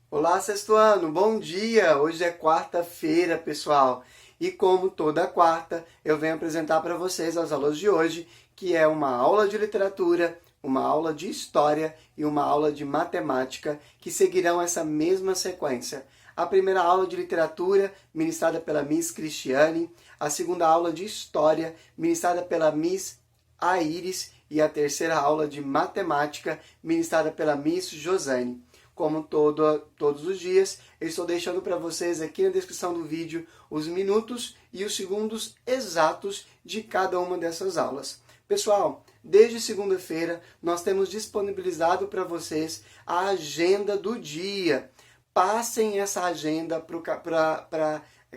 Olá, sexto ano, bom dia! Hoje é quarta-feira, pessoal, e como toda quarta, eu venho apresentar para vocês as aulas de hoje, que é uma aula de literatura, uma aula de história e uma aula de matemática, que seguirão essa mesma sequência. A primeira aula de literatura, ministrada pela Miss Cristiane, a segunda aula de história, ministrada pela Miss Aires, e a terceira aula de matemática, ministrada pela Miss Josane. Como todos os dias, eu estou deixando para vocês aqui na descrição do vídeo os minutos e os segundos exatos de cada uma dessas aulas. Pessoal, desde segunda-feira nós temos disponibilizado para vocês a agenda do dia. Passem essa agenda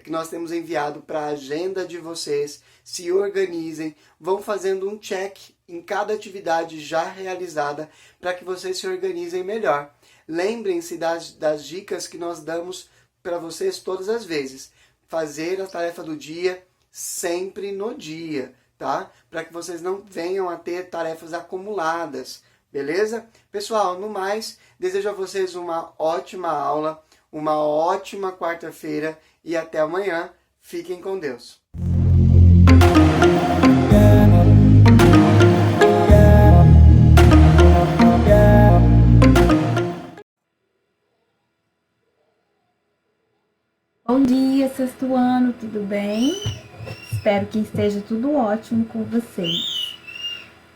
que nós temos enviado para a agenda de vocês, se organizem, vão fazendo um check em cada atividade já realizada para que vocês se organizem melhor. Lembrem-se das dicas que nós damos para vocês todas as vezes. Fazer a tarefa do dia sempre no dia, tá? Para que vocês não venham a ter tarefas acumuladas, beleza? Pessoal, no mais, desejo a vocês uma ótima aula, uma ótima quarta-feira e até amanhã. Fiquem com Deus. Bom dia, sexto ano, tudo bem? Espero que esteja tudo ótimo com vocês.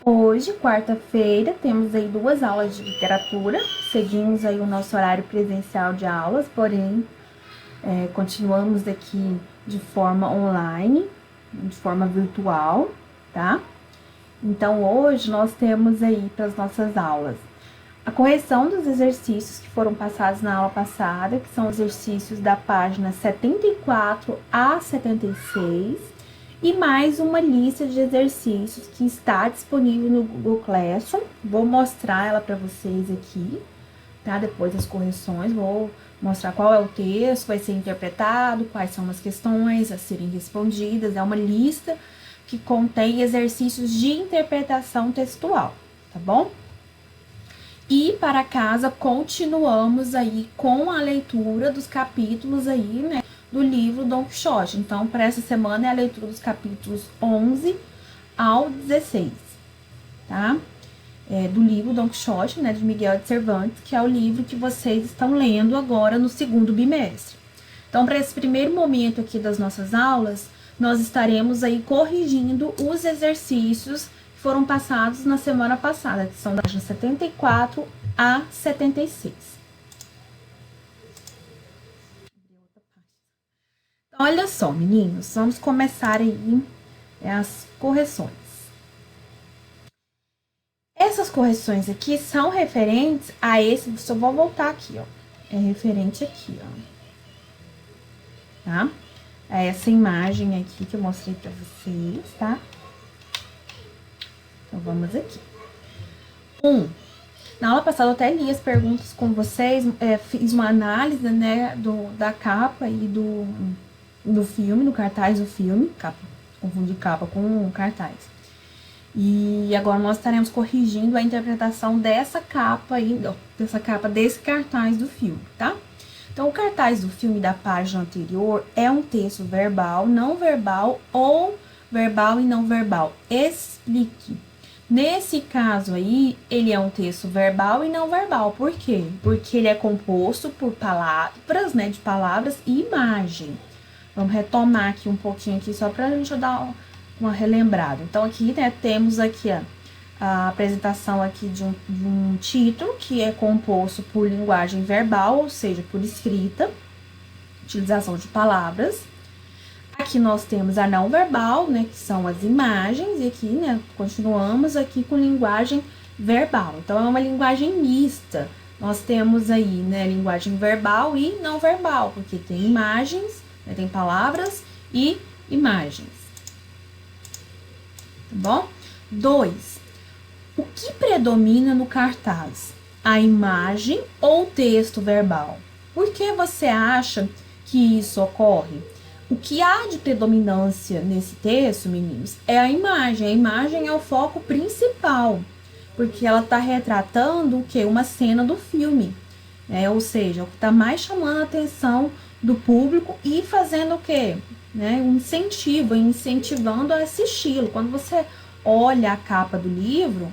Hoje, quarta-feira, temos aí 2 aulas de literatura. Seguimos aí o nosso horário presencial de aulas, porém, continuamos aqui de forma online, de forma virtual, tá? Então, hoje nós temos aí para as nossas aulas a correção dos exercícios que foram passados na aula passada, que são exercícios da página 74 a 76, e mais uma lista de exercícios que está disponível no Google Classroom. Vou mostrar ela para vocês aqui, tá? Depois das correções, vou mostrar qual é o texto, vai ser interpretado, quais são as questões a serem respondidas. É uma lista que contém exercícios de interpretação textual, tá bom? E para casa, continuamos aí com a leitura dos capítulos aí, né, do livro Don Quixote. Então, para essa semana é a leitura dos capítulos 11 ao 16, tá? Do livro Don Quixote, né, de Miguel de Cervantes, que é o livro que vocês estão lendo agora no segundo bimestre. Então, para esse primeiro momento aqui das nossas aulas, nós estaremos aí corrigindo os exercícios foram passados na semana passada, que são da página 74 a 76. Então, olha só, meninos, vamos começar aí as correções. Essas correções aqui são referentes a esse, só vou voltar aqui, ó. É referente aqui, ó. Tá? A essa imagem aqui que eu mostrei pra vocês, tá? Então, vamos aqui. Na aula passada eu até li as perguntas com vocês, fiz uma análise, né, da capa e do filme, do cartaz do filme, confundi capa com cartaz. E agora nós estaremos corrigindo a interpretação dessa capa aí, desse cartaz do filme, tá? Então, o cartaz do filme da página anterior é um texto verbal, não verbal ou verbal e não verbal. Explique. Nesse caso aí, ele é um texto verbal e não verbal. Por quê? Porque ele é composto por palavras, né, de palavras e imagem. Vamos retomar aqui um pouquinho aqui, só pra gente dar uma relembrada. Então, aqui, né, temos aqui a apresentação aqui de um título, que é composto por linguagem verbal, ou seja, por escrita, utilização de palavras. Aqui nós temos a não verbal, né, que são as imagens, e aqui, né, continuamos aqui com linguagem verbal. Então, é uma linguagem mista. Nós temos aí, né, linguagem verbal e não verbal, porque tem imagens, né, tem palavras e imagens. Tá bom? 2. O que predomina no cartaz? A imagem ou o texto verbal? Por que você acha que isso ocorre? O que há de predominância nesse texto, meninos, é a imagem. A imagem é o foco principal, porque ela está retratando o quê? Uma cena do filme. Ou seja, o que está mais chamando a atenção do público e fazendo o quê? Um incentivo, incentivando a assisti-lo. Quando você olha a capa do livro,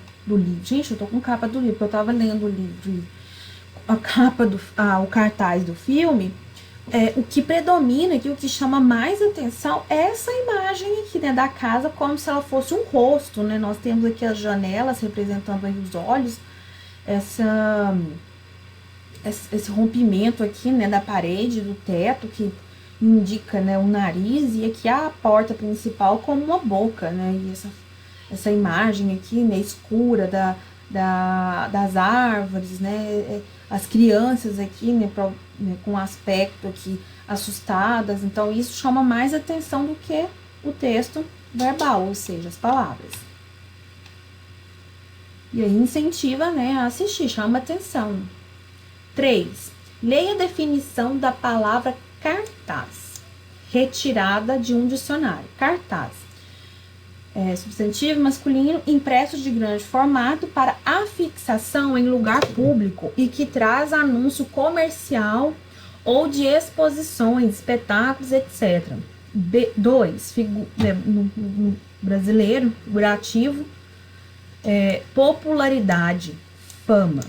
gente, eu tô com capa do livro, porque eu tava lendo o livro, a capa o cartaz do filme, o que predomina aqui, o que chama mais atenção é essa imagem aqui, né, da casa, como se ela fosse um rosto, né? Nós temos aqui as janelas representando aí os olhos, esse rompimento aqui, né, da parede, do teto, que indica, né, o nariz, e aqui a porta principal como uma boca, né, e essa imagem aqui, né, escura das árvores, né, as crianças aqui, né, com aspecto aqui assustadas. Então isso chama mais atenção do que o texto verbal, ou seja, as palavras. E aí incentiva, né, a assistir, chama atenção. 3. Leia a definição da palavra cartaz, retirada de um dicionário. Cartaz. Substantivo masculino impresso de grande formato para afixação em lugar público e que traz anúncio comercial ou de exposições, espetáculos, etc. 2. No brasileiro, figurativo, popularidade, fama.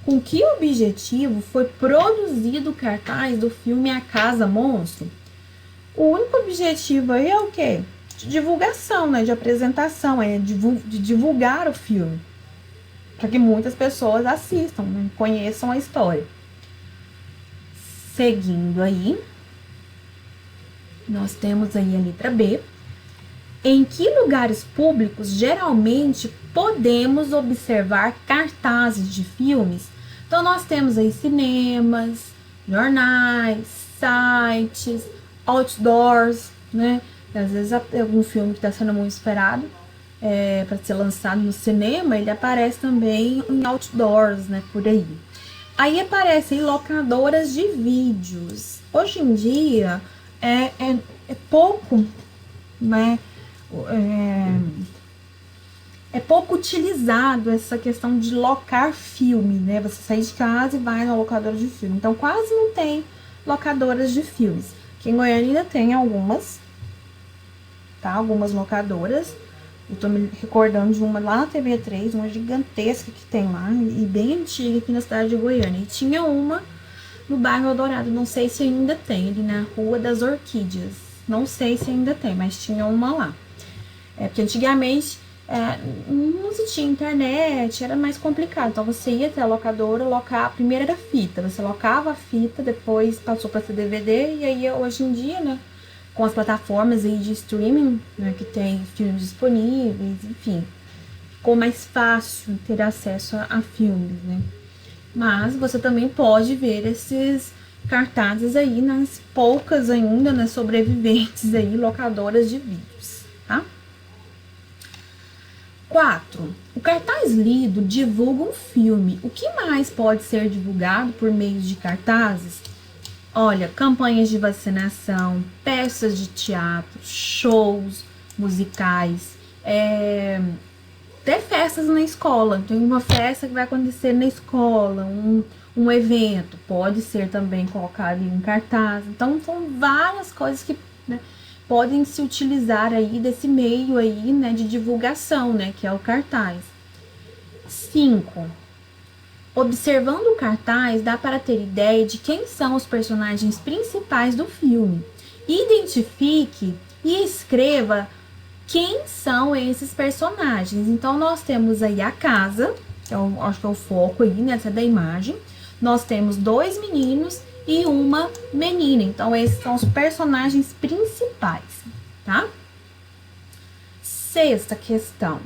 Com que objetivo foi produzido o cartaz do filme A Casa Monstro? O único objetivo aí é o quê? De divulgação, né? De apresentação, de divulgar o filme. Para que muitas pessoas assistam, né? Conheçam a história. Seguindo aí, nós temos aí a letra B. Em que lugares públicos geralmente podemos observar cartazes de filmes? Então nós temos aí cinemas, jornais, sites, outdoors, né? Às vezes algum filme que está sendo muito esperado para ser lançado no cinema, ele aparece também em outdoors, né? Por aí. Aí aparecem locadoras de vídeos. Hoje em dia é pouco, né? É pouco utilizado essa questão de locar filme, né? Você sai de casa e vai na locadora de filme. Então, quase não tem locadoras de filmes. Aqui em Goiânia ainda tem algumas, tá? Algumas locadoras. Eu tô me recordando de uma lá na TV3, uma gigantesca que tem lá, e bem antiga aqui na cidade de Goiânia. E tinha uma no bairro Eldorado, não sei se ainda tem, ali na Rua das Orquídeas. Não sei se ainda tem, mas tinha uma lá. Porque antigamente não se tinha internet, era mais complicado. Então você ia até a locadora, primeiro era fita, você locava a fita, depois passou para ser DVD, e aí hoje em dia, né, com as plataformas aí de streaming, né, que tem filmes disponíveis, enfim, ficou mais fácil ter acesso a filmes, né. Mas você também pode ver esses cartazes aí nas poucas ainda, né, sobreviventes aí, locadoras de vídeos, tá? 4. O cartaz lido divulga um filme. O que mais pode ser divulgado por meio de cartazes? Olha, campanhas de vacinação, peças de teatro, shows musicais, até festas na escola. Tem uma festa que vai acontecer na escola, um evento, pode ser também colocado em um cartaz. Então, são várias coisas que, né, podem se utilizar aí desse meio aí, né, de divulgação, né, que é o cartaz. 5. Observando o cartaz, dá para ter ideia de quem são os personagens principais do filme. Identifique e escreva quem são esses personagens. Então, nós temos aí a casa, que acho que é o foco aí, nessa da imagem. Nós temos 2 meninos e uma menina. Então, esses são os personagens principais, tá? 6ª questão.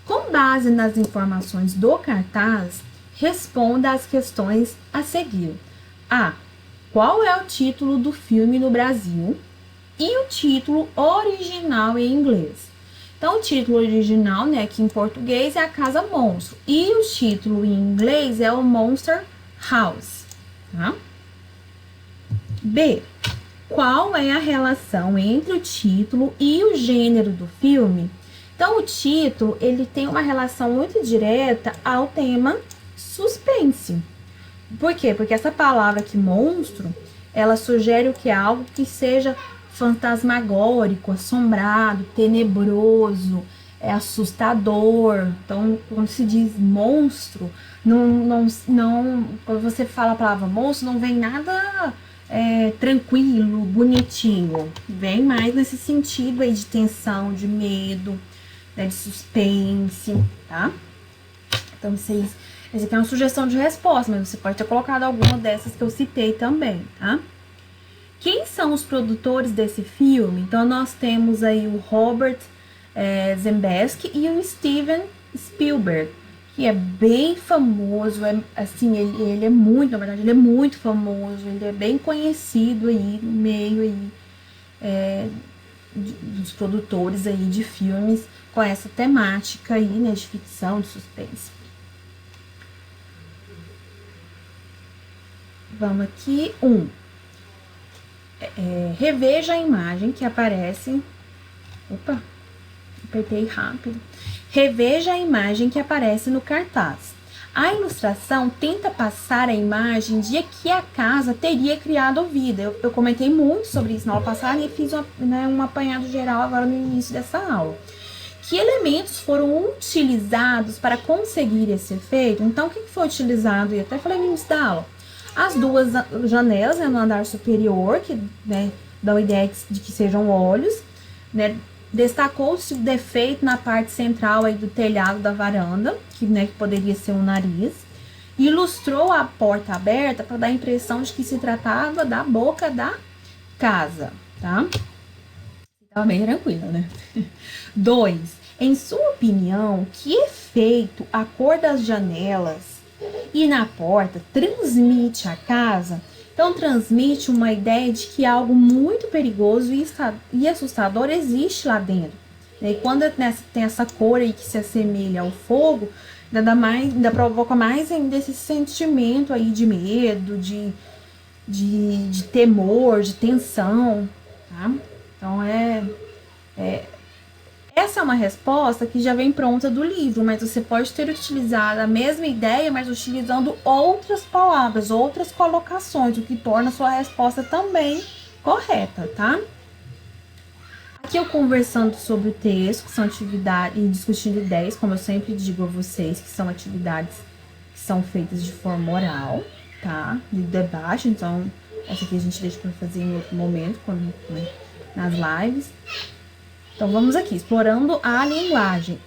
Com base nas informações do cartaz, responda às questões a seguir. A. Qual é o título do filme no Brasil? E o título original em inglês. Então, o título original, né, aqui em português, é A Casa Monstro. E o título em inglês é o Monster House, tá? B. Qual é a relação entre o título e o gênero do filme? Então, o título, ele tem uma relação muito direta ao tema suspense. Por quê? Porque essa palavra aqui, monstro, ela sugere o que? Algo que seja fantasmagórico, assombrado, tenebroso, assustador. Então, quando se diz monstro, quando você fala a palavra monstro, não vem nada tranquilo, bonitinho. Vem mais nesse sentido aí de tensão, de medo, né, de suspense, tá? Então, essa aqui é uma sugestão de resposta, mas você pode ter colocado alguma dessas que eu citei também, tá? Quem são os produtores desse filme? Então, nós temos aí o Robert Zemeckis e o Steven Spielberg, que é bem famoso, assim, ele é muito, na verdade, ele é muito famoso, ele é bem conhecido aí no meio aí, dos produtores aí de filmes com essa temática aí, né, de ficção, de suspense. Vamos aqui, reveja a imagem que aparece. Opa, apertei rápido. Reveja a imagem que aparece no cartaz. A ilustração tenta passar a imagem de que a casa teria criado vida. Eu comentei muito sobre isso na aula passada e fiz um apanhado geral agora no início dessa aula. Que elementos foram utilizados para conseguir esse efeito? Então, o que foi utilizado? E até falei no início da aula. As duas janelas, né, no andar superior, que, né, dão a ideia de que sejam olhos, né? Destacou-se o defeito na parte central aí do telhado da varanda, que poderia ser um nariz. Ilustrou a porta aberta para dar a impressão de que se tratava da boca da casa, tá? Estava bem tranquila, né? 2. Em sua opinião, que efeito a cor das janelas e na porta transmite à casa? Então, transmite uma ideia de que algo muito perigoso e assustador existe lá dentro. E quando tem essa cor aí que se assemelha ao fogo, ainda provoca mais ainda esse sentimento aí de medo, de temor, de tensão, tá? Então, essa é uma resposta que já vem pronta do livro, mas você pode ter utilizado a mesma ideia, mas utilizando outras palavras, outras colocações, o que torna a sua resposta também correta, tá? Aqui eu conversando sobre o texto, que são atividades, e discutindo ideias, como eu sempre digo a vocês, que são atividades que são feitas de forma oral, tá? De debate, então essa aqui a gente deixa para fazer em outro momento, nas lives. Então, vamos aqui, explorando a linguagem.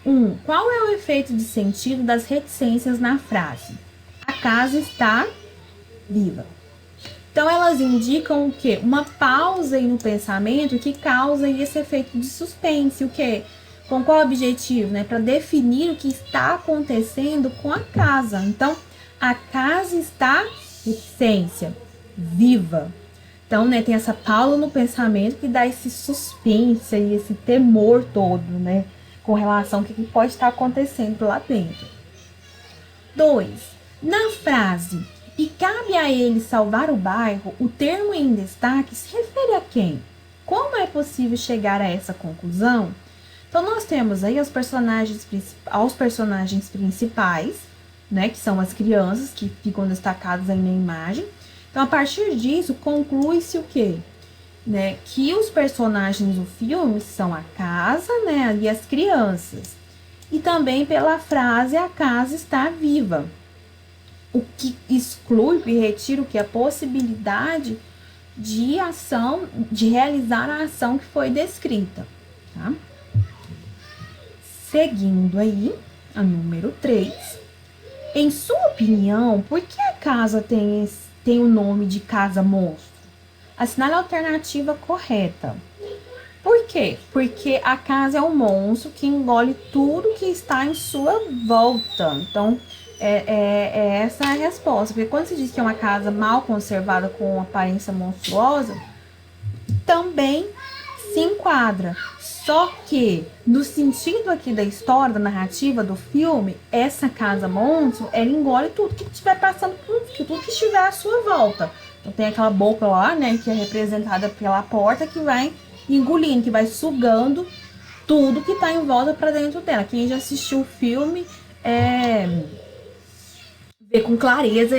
Qual é o efeito de sentido das reticências na frase? A casa está viva. Então, elas indicam o quê? Uma pausa aí no pensamento que causa aí esse efeito de suspense. O quê? Com qual objetivo? Né? Para definir o que está acontecendo com a casa. Então, a casa está reticência, viva. Então, né, tem essa pausa no pensamento que dá esse suspense e esse temor todo, né, com relação ao que pode estar acontecendo lá dentro. 2. Na frase, e cabe a ele salvar o bairro, o termo em destaque se refere a quem? Como é possível chegar a essa conclusão? Então, nós temos aí aos personagens principais, né, que são as crianças que ficam destacadas aí na imagem. Então, a partir disso, conclui-se o quê? Né? Que os personagens do filme são a casa, né, e as crianças. E também pela frase, a casa está viva. O que exclui e retira o que? A possibilidade de ação, de realizar a ação que foi descrita. Tá? Seguindo aí, a número 3. Em sua opinião, por que a casa tem o nome de casa monstro? Assinale a alternativa correta. Por quê? Porque a casa é um monstro que engole tudo que está em sua volta. Então, essa é a resposta. Porque quando se diz que é uma casa mal conservada com aparência monstruosa, também se enquadra. Só que, no sentido aqui da história, da narrativa do filme, essa casa monstro, ela engole tudo que estiver passando tudo que estiver à sua volta. Então tem aquela boca lá, né, que é representada pela porta, que vai engolindo, que vai sugando tudo que tá em volta para dentro dela. Quem já assistiu o filme ver com clareza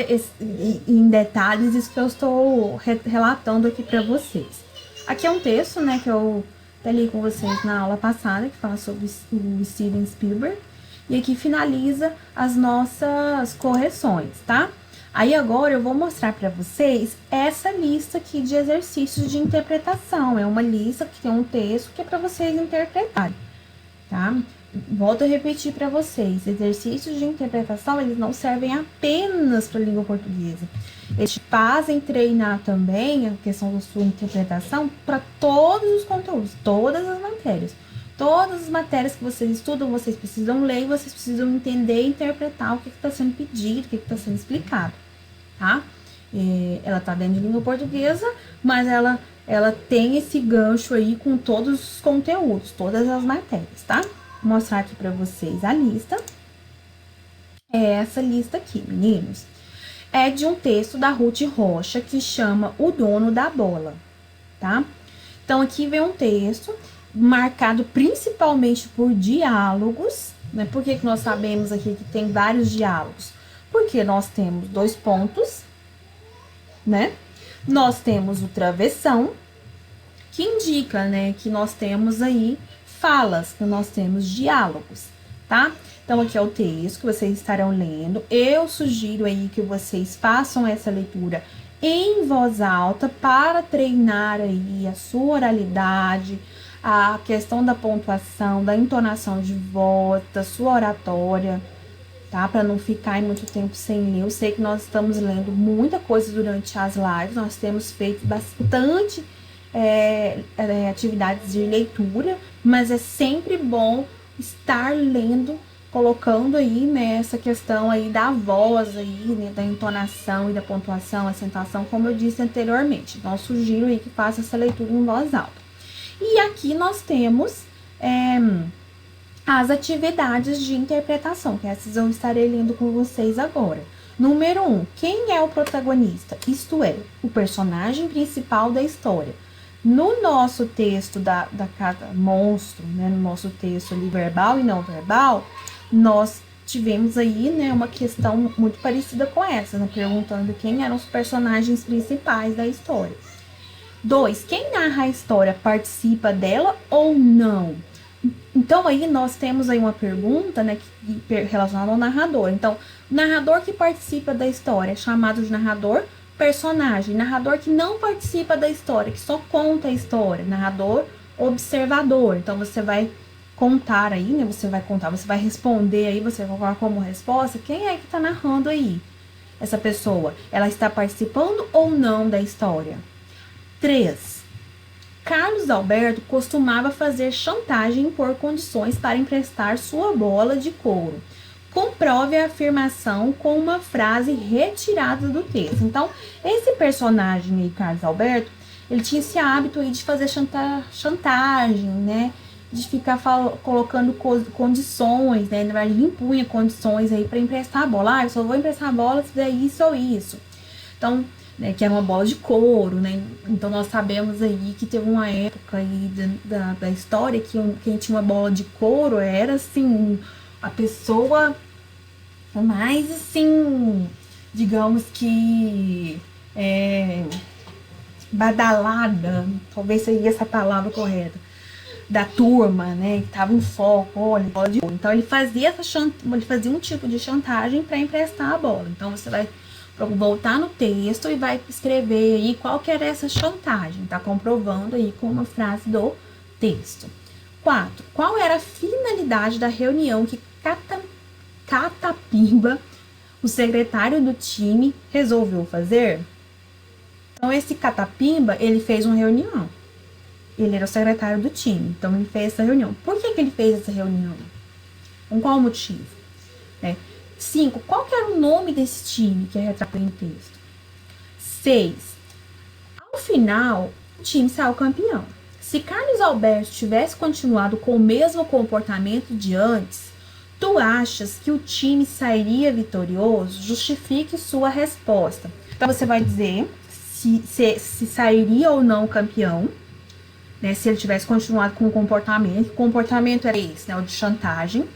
em detalhes isso que eu estou relatando aqui para vocês. Aqui é um texto, né, que eu li com vocês na aula passada, que fala sobre o Steven Spielberg. E aqui finaliza as nossas correções, tá? Aí agora eu vou mostrar para vocês essa lista aqui de exercícios de interpretação. É uma lista que tem um texto que é para vocês interpretarem, tá? Volto a repetir para vocês, exercícios de interpretação, eles não servem apenas para a língua portuguesa. Eles fazem treinar também a questão da sua interpretação para todos os conteúdos, todas as matérias. Todas as matérias que vocês estudam, vocês precisam ler, vocês precisam entender e interpretar o que está sendo pedido, o que está sendo explicado, tá? Ela tá dentro de língua portuguesa, mas ela tem esse gancho aí com todos os conteúdos, todas as matérias, tá? Vou mostrar aqui para vocês a lista. É essa lista aqui, meninos. É de um texto da Ruth Rocha que chama O Dono da Bola, tá? Então, aqui vem um texto marcado principalmente por diálogos, né? Por que nós sabemos aqui que tem vários diálogos? Porque nós temos 2 pontos, né? Nós temos o travessão, que indica, né, que nós temos aí falas, que nós temos diálogos, tá? Então, aqui é o texto que vocês estarão lendo. Eu sugiro aí que vocês façam essa leitura em voz alta para treinar aí a sua oralidade, a questão da pontuação, da entonação de voz, da sua oratória, tá? Para não ficar muito tempo sem ler. Eu sei que nós estamos lendo muita coisa durante as lives, nós temos feito bastante atividades de leitura, mas é sempre bom estar lendo, colocando aí, né, essa questão aí da voz aí, né, da entonação e da pontuação, acentuação, como eu disse anteriormente. Então, eu sugiro aí que faça essa leitura em voz alta. E aqui nós temos as atividades de interpretação, que essas eu estarei lendo com vocês agora. Número 1, quem é o protagonista? Isto é, o personagem principal da história. No nosso texto da Casa Monstro, né, no nosso texto ali verbal e não verbal, nós tivemos aí, né, uma questão muito parecida com essa, né, perguntando quem eram os personagens principais da história. 2, quem narra a história participa dela ou não? Então, aí nós temos aí uma pergunta, né, relacionada ao narrador. Então, o narrador que participa da história é chamado de narrador personagem. Narrador que não participa da história, que só conta a história. Narrador observador. Então, você vai contar aí, né, você vai responder aí, você vai colocar como resposta quem é que tá narrando aí. Essa pessoa, ela está participando ou não da história? 3. Carlos Alberto costumava fazer chantagem por condições para emprestar sua bola de couro. Comprove a afirmação com uma frase retirada do texto. Então, esse personagem aí, Carlos Alberto, ele tinha esse hábito aí de fazer chantagem, né? De ficar colocando condições, né? Na verdade, ele impunha condições aí para emprestar a bola. Ah, eu só vou emprestar a bola se fizer isso ou isso. Então, né, que era uma bola de couro, né? Então nós sabemos aí que teve uma época aí da história que quem tinha uma bola de couro era assim a pessoa mais assim, digamos que badalada, talvez seria essa palavra correta, da turma, né? Que tava em foco, olha, bola de couro. Então ele fazia um tipo de chantagem para emprestar a bola. Então você vai voltar no texto e vai escrever aí qual que era essa chantagem, tá comprovando aí com uma frase do texto. 4. Qual era a finalidade da reunião que Catapimba, o secretário do time, resolveu fazer? Então, esse Catapimba, ele fez uma reunião. Ele era o secretário do time, então ele fez essa reunião. Por que ele fez essa reunião? Com qual motivo? 5. Qual que era o nome desse time que é retratado no texto? 6. Ao final, o time saiu campeão. Se Carlos Alberto tivesse continuado com o mesmo comportamento de antes, tu achas que o time sairia vitorioso? Justifique sua resposta. Então, você vai dizer se sairia ou não campeão, né? Se ele tivesse continuado com o comportamento era esse, né? O de chantagem.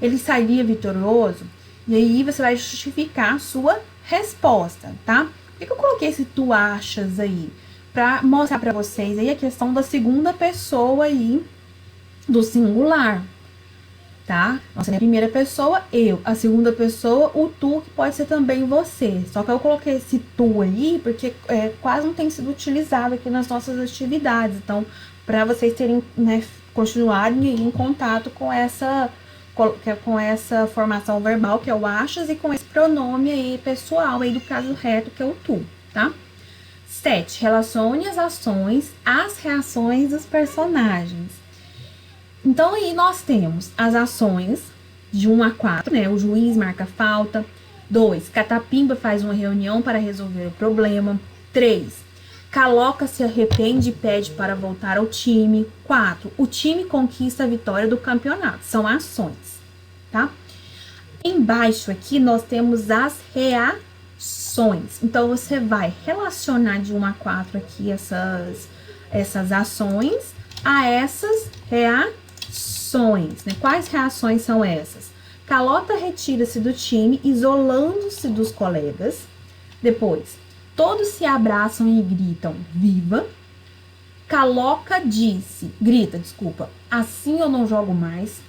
Ele sairia vitorioso? E aí você vai justificar a sua resposta, tá? Por que eu coloquei esse tu achas aí? Pra mostrar pra vocês aí a questão da segunda pessoa aí do singular, tá? Nossa, a primeira pessoa, eu. A segunda pessoa, o tu, que pode ser também você. Só que eu coloquei esse tu aí porque quase não tem sido utilizado aqui nas nossas atividades. Então, para vocês terem, né, continuarem em contato com essa formação verbal, que é o achas, e com esse pronome aí pessoal aí do caso reto, que é o tu, tá? 7. Relacione as ações às reações dos personagens. Então, aí nós temos as ações de 1 a 4, né? O juiz marca falta. 2. Catapimba faz uma reunião para resolver o problema. 3. Caloca se arrepende e pede para voltar ao time. 4. O time conquista a vitória do campeonato. São ações, tá? Embaixo aqui nós temos as reações. Então, você vai relacionar de 1 a 4 aqui essas ações a essas reações, né? Quais reações são essas? Calota retira-se do time, isolando-se dos colegas. Depois, todos se abraçam e gritam viva. Caloca grita, assim eu não jogo mais.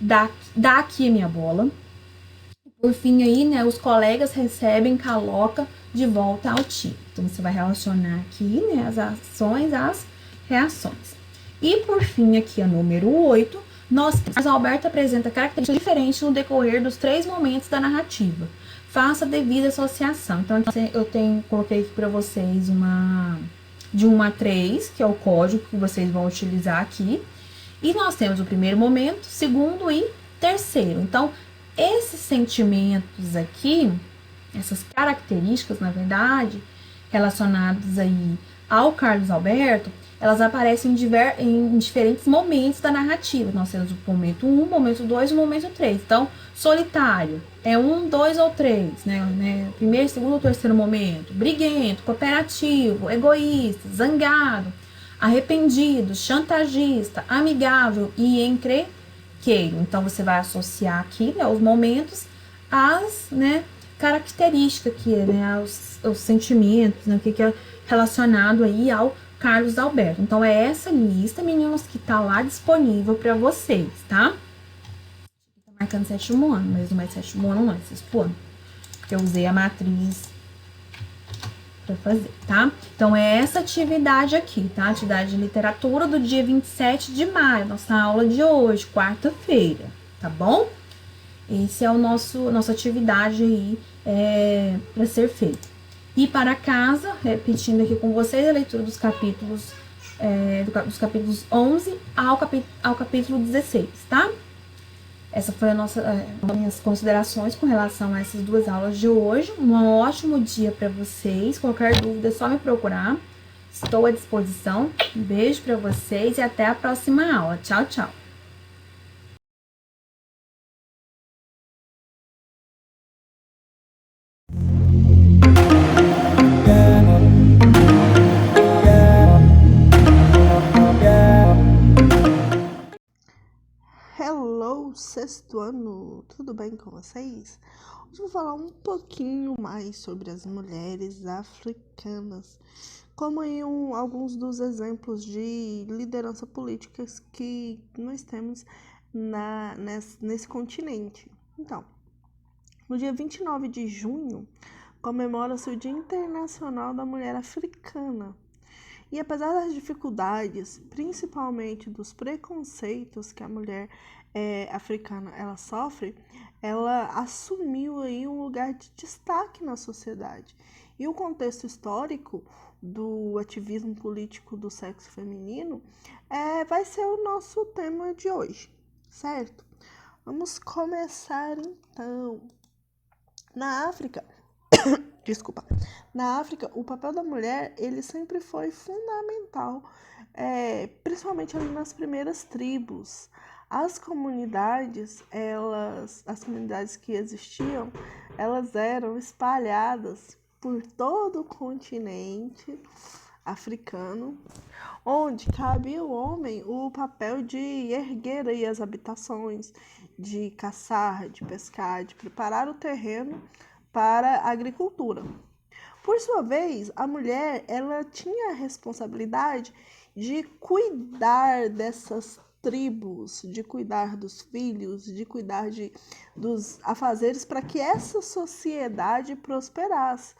Dá aqui a minha bola. Por fim aí, né, os colegas recebem Caloca de volta ao time. Então, você vai relacionar aqui, né, as ações às reações. E por fim, aqui, a número 8, Carlos Alberto apresenta características diferentes no decorrer dos 3 momentos da narrativa. Faça a devida associação. Então, coloquei aqui para vocês de 1 a 3, que é o código que vocês vão utilizar aqui. E nós temos o primeiro momento, segundo e terceiro. Então, esses sentimentos aqui, essas características, na verdade, relacionadas aí ao Carlos Alberto, elas aparecem em diferentes momentos da narrativa. Nós temos o momento 1, o momento 2 e o momento 3. Então, solitário é 1, 2 ou 3, né? Primeiro, segundo ou terceiro momento. Briguento, cooperativo, egoísta, zangado, arrependido, chantagista, amigável e encrenqueiro. Então, você vai associar aqui, né, os momentos às, né, características aqui, né, os sentimentos, né, o que é relacionado aí ao Carlos Alberto. Então, é essa lista, meninos, que tá lá disponível para vocês, tá? Tá marcando 7º ano, mas não é 7º ano, não, é 6º ano. Porque eu usei a matriz para fazer, tá? Então, é essa atividade aqui, tá? Atividade de literatura do dia 27 de maio, nossa aula de hoje, quarta-feira, tá bom? Esse é nossa atividade aí para ser feita. E para casa, repetindo aqui com vocês, a leitura dos capítulos 11 ao capítulo 16, tá? Essa foi minhas considerações com relação a essas 2 aulas de hoje. Um ótimo dia para vocês. Qualquer dúvida é só me procurar. Estou à disposição. Um beijo para vocês e até a próxima aula. Tchau, tchau. Hello, 6º ano, tudo bem com vocês? Hoje eu vou falar um pouquinho mais sobre as mulheres africanas, como aí alguns dos exemplos de liderança política que nós temos nesse continente. Então, no dia 29 de junho, comemora-se o Dia Internacional da Mulher Africana. E apesar das dificuldades, principalmente dos preconceitos que a mulher africana ela sofre, ela assumiu aí um lugar de destaque na sociedade. E o contexto histórico do ativismo político do sexo feminino vai ser o nosso tema de hoje, certo? Vamos começar então. Na África, na África, o papel da mulher, ele sempre foi fundamental, principalmente ali nas primeiras tribos. As comunidades que existiam, elas eram espalhadas por todo o continente africano, onde cabe ao homem o papel de erguer aí as habitações, de caçar, de pescar, de preparar o terreno para a agricultura. Por sua vez, a mulher ela tinha a responsabilidade de cuidar dessas tribos, de cuidar dos filhos, de cuidar dos afazeres para que essa sociedade prosperasse.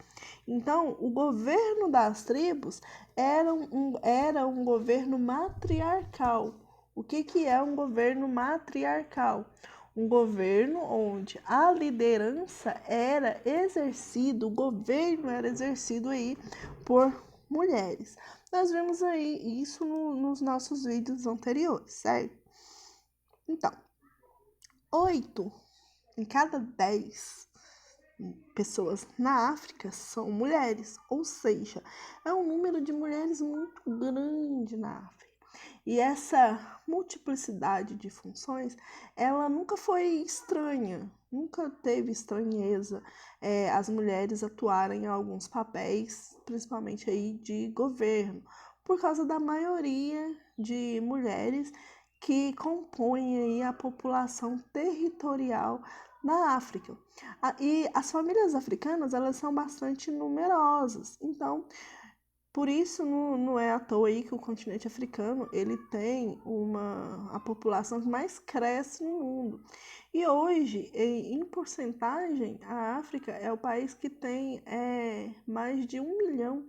Então, o governo das tribos era um governo matriarcal. O que é um governo matriarcal? Um governo onde a liderança era exercido, o governo era exercido aí por mulheres. Nós vimos aí isso nos nossos vídeos anteriores, certo? Então, 8 em cada 10 pessoas na África são mulheres, ou seja, é um número de mulheres muito grande na África. E essa multiplicidade de funções, ela nunca foi estranha, nunca teve estranheza as mulheres atuarem em alguns papéis, principalmente aí de governo, por causa da maioria de mulheres que compõem aí a população territorial na África. E as famílias africanas, elas são bastante numerosas, então por isso não é à toa aí que o continente africano ele tem a população que mais cresce no mundo. E hoje, em porcentagem, a África é o país que tem mais de 1 milhão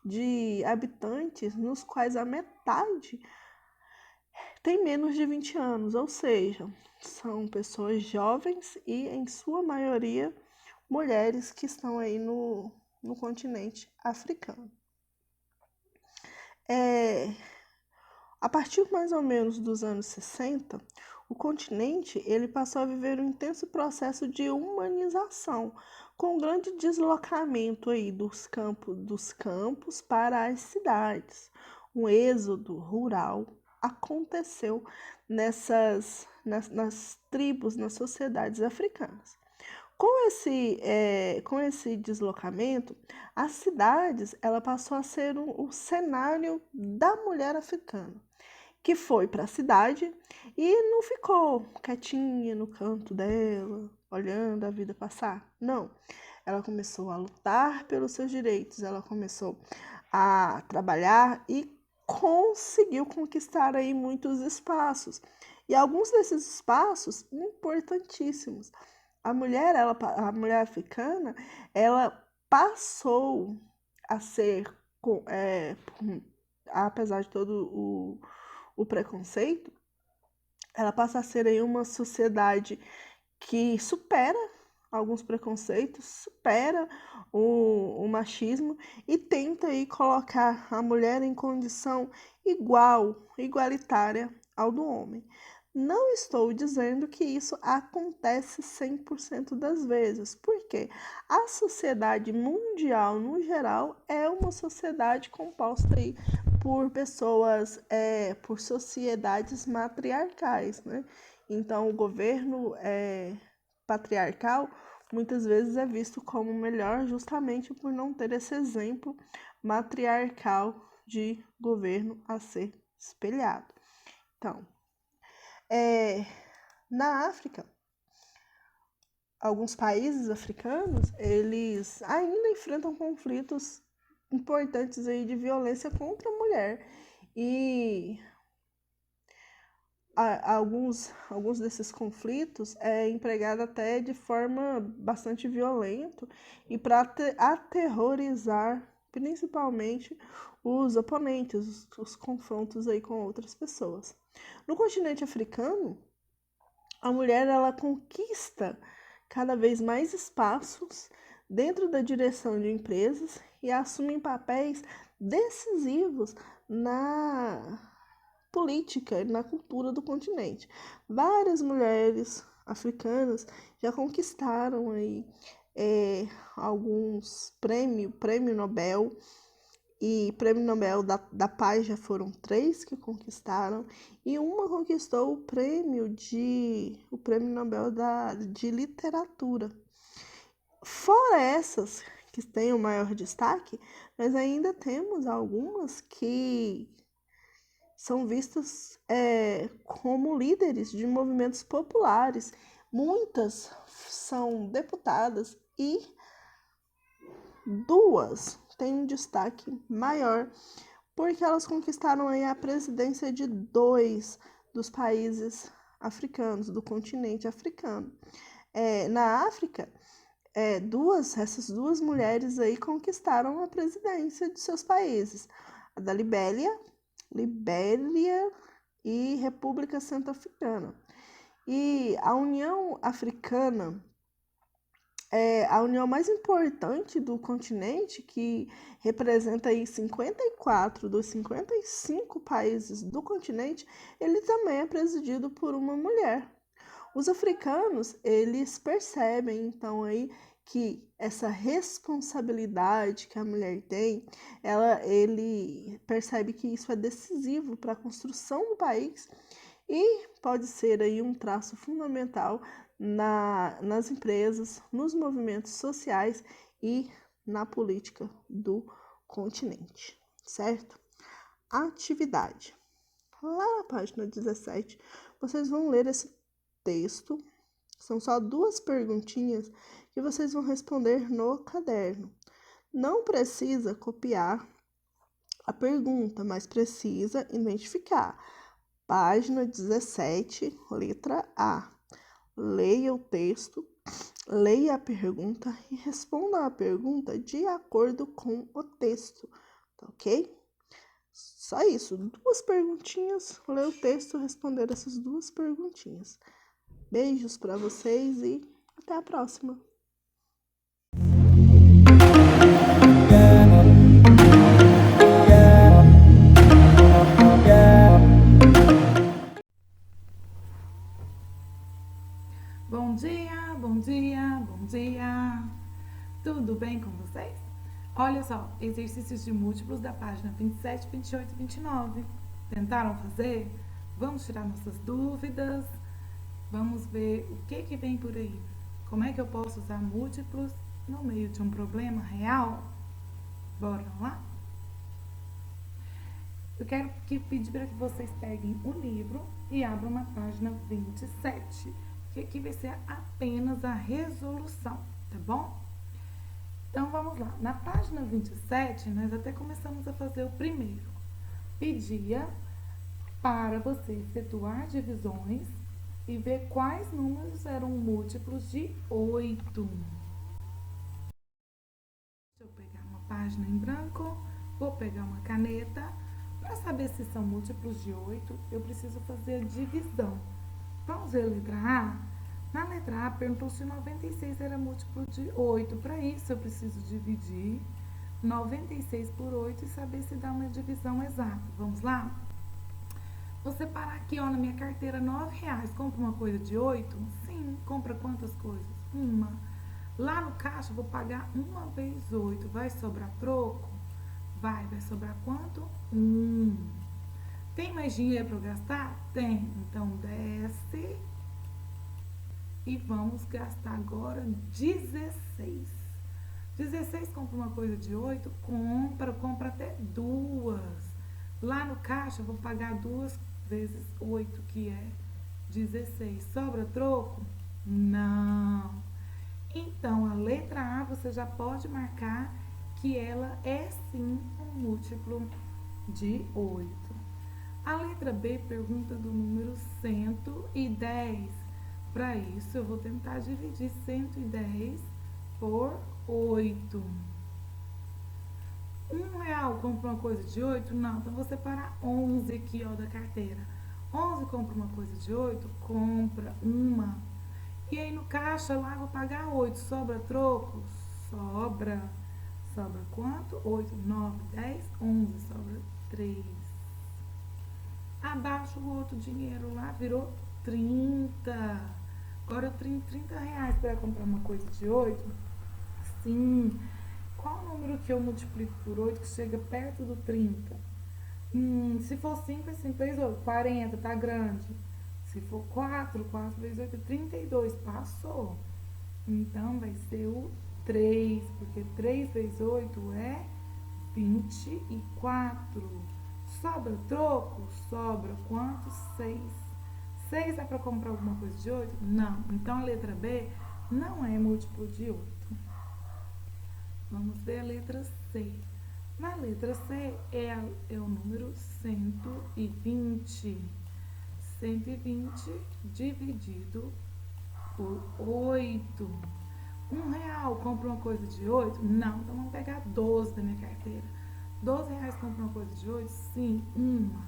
de habitantes, nos quais a metade tem menos de 20 anos, ou seja, são pessoas jovens e, em sua maioria, mulheres que estão aí no continente africano. A partir mais ou menos dos anos 60, o continente ele passou a viver um intenso processo de humanização, com um grande deslocamento aí dos campos para as cidades. Um êxodo rural aconteceu nas tribos, nas sociedades africanas. Com esse deslocamento, as cidades ela passou a ser o cenário da mulher africana, que foi para a cidade e não ficou quietinha no canto dela, olhando a vida passar. Não, ela começou a lutar pelos seus direitos, ela começou a trabalhar e conseguiu conquistar aí muitos espaços. E alguns desses espaços importantíssimos. A mulher africana, ela passou a ser, apesar de todo o preconceito, ela passa a ser aí uma sociedade que supera alguns preconceitos, supera o machismo e tenta aí colocar a mulher em condição igualitária ao do homem. Não estou dizendo que isso acontece 100% das vezes, porque a sociedade mundial, no geral, é uma sociedade composta aí por pessoas, por sociedades matriarcais, né? Então, o governo patriarcal muitas vezes é visto como melhor justamente por não ter esse exemplo matriarcal de governo a ser espelhado. Então, na África, alguns países africanos, eles ainda enfrentam conflitos importantes aí de violência contra a mulher. E alguns desses conflitos é empregado até de forma bastante violenta e para aterrorizar principalmente os oponentes, os confrontos aí com outras pessoas. No continente africano, a mulher ela conquista cada vez mais espaços dentro da direção de empresas e assume papéis decisivos na política e na cultura do continente. Várias mulheres africanas já conquistaram aí alguns prêmio Nobel, e Prêmio Nobel da Paz já foram 3 que conquistaram, e uma conquistou o Prêmio Nobel de Literatura. Fora essas que têm o maior destaque, nós ainda temos algumas que são vistas como líderes de movimentos populares. Muitas são deputadas e 2 têm um destaque maior, porque elas conquistaram aí a presidência de 2 dos países africanos, do continente africano. Na África, essas duas mulheres aí conquistaram a presidência de seus países, a da Libéria e República Centro-Africana. E a União Africana é a união mais importante do continente, que representa aí 54 dos 55 países do continente. Ele também é presidido por uma mulher. Os africanos, eles percebem, então, aí que essa responsabilidade que a mulher tem, ele percebe que isso é decisivo para a construção do país e pode ser aí um traço fundamental nas empresas, nos movimentos sociais e na política do continente, certo? Atividade. Lá na página 17, vocês vão ler esse texto. São só 2 perguntinhas que vocês vão responder no caderno. Não precisa copiar a pergunta, mas precisa identificar. Página 17, letra A. Leia o texto, leia a pergunta e responda a pergunta de acordo com o texto, tá ok? Só isso, 2 perguntinhas, ler o texto, responder essas 2 perguntinhas. Beijos para vocês e até a próxima! Bom dia, bom dia, bom dia! Tudo bem com vocês? Olha só, exercícios de múltiplos da página 27, 28 e 29. Tentaram fazer? Vamos tirar nossas dúvidas. Vamos ver o que vem por aí. Como é que eu posso usar múltiplos no meio de um problema real? Bora lá? Eu quero pedir para que vocês peguem o livro e abram na página 27, que aqui vai ser apenas a resolução, tá bom? Então, vamos lá. Na página 27, nós até começamos a fazer o primeiro. Pedia para você efetuar divisões e ver quais números eram múltiplos de 8. Deixa eu pegar uma página em branco, vou pegar uma caneta. Para saber se são múltiplos de 8, eu preciso fazer a divisão. Vamos ver a letra A? Na letra A, perguntou se 96 era múltiplo de 8. Para isso, eu preciso dividir 96 por 8 e saber se dá uma divisão exata. Vamos lá? Vou separar aqui, ó, na minha carteira, R$9. Compra uma coisa de 8? Sim. Compra quantas coisas? Uma. Lá no caixa, vou pagar 1 vezes 8. Vai sobrar troco? Vai sobrar quanto? 1. Tem mais dinheiro para gastar? Tem. Então, desce. E vamos gastar agora 16. 16, compra uma coisa de 8? Compra até 2. Lá no caixa, eu vou pagar 2 vezes 8, que é 16. Sobra troco? Não. Então, a letra A, você já pode marcar que ela é sim um múltiplo de 8. A letra B pergunta do número 110. Para isso, eu vou tentar dividir 110 por 8. R$1 compra uma coisa de 8? Não, então vou separar 11 aqui, ó, da carteira. 11 compra uma coisa de 8? Compra uma. E aí no caixa lá vou pagar 8. Sobra troco? Sobra. Sobra quanto? 8, 9, 10, 11. Sobra 3. Abaixo o outro dinheiro lá virou 30. Agora eu tenho R$30 para comprar uma coisa de 8? Sim. Qual o número que eu multiplico por 8 que chega perto do 30? Se for 5, é 5 vezes 8. 40, tá grande. Se for 4 vezes 8 é 32. Passou. Então, vai ser o 3, porque 3 vezes 8 é 24. Sobra troco? Sobra quanto? 6. 6 é para comprar alguma coisa de 8? Não. Então a letra B não é múltiplo de 8. Vamos ver a letra C. Na letra C é o número 120. 120 dividido por 8. R$1 compra uma coisa de 8? Não, então vamos pegar 12 da minha carteira. R$12 compra uma coisa de 8? Sim, uma.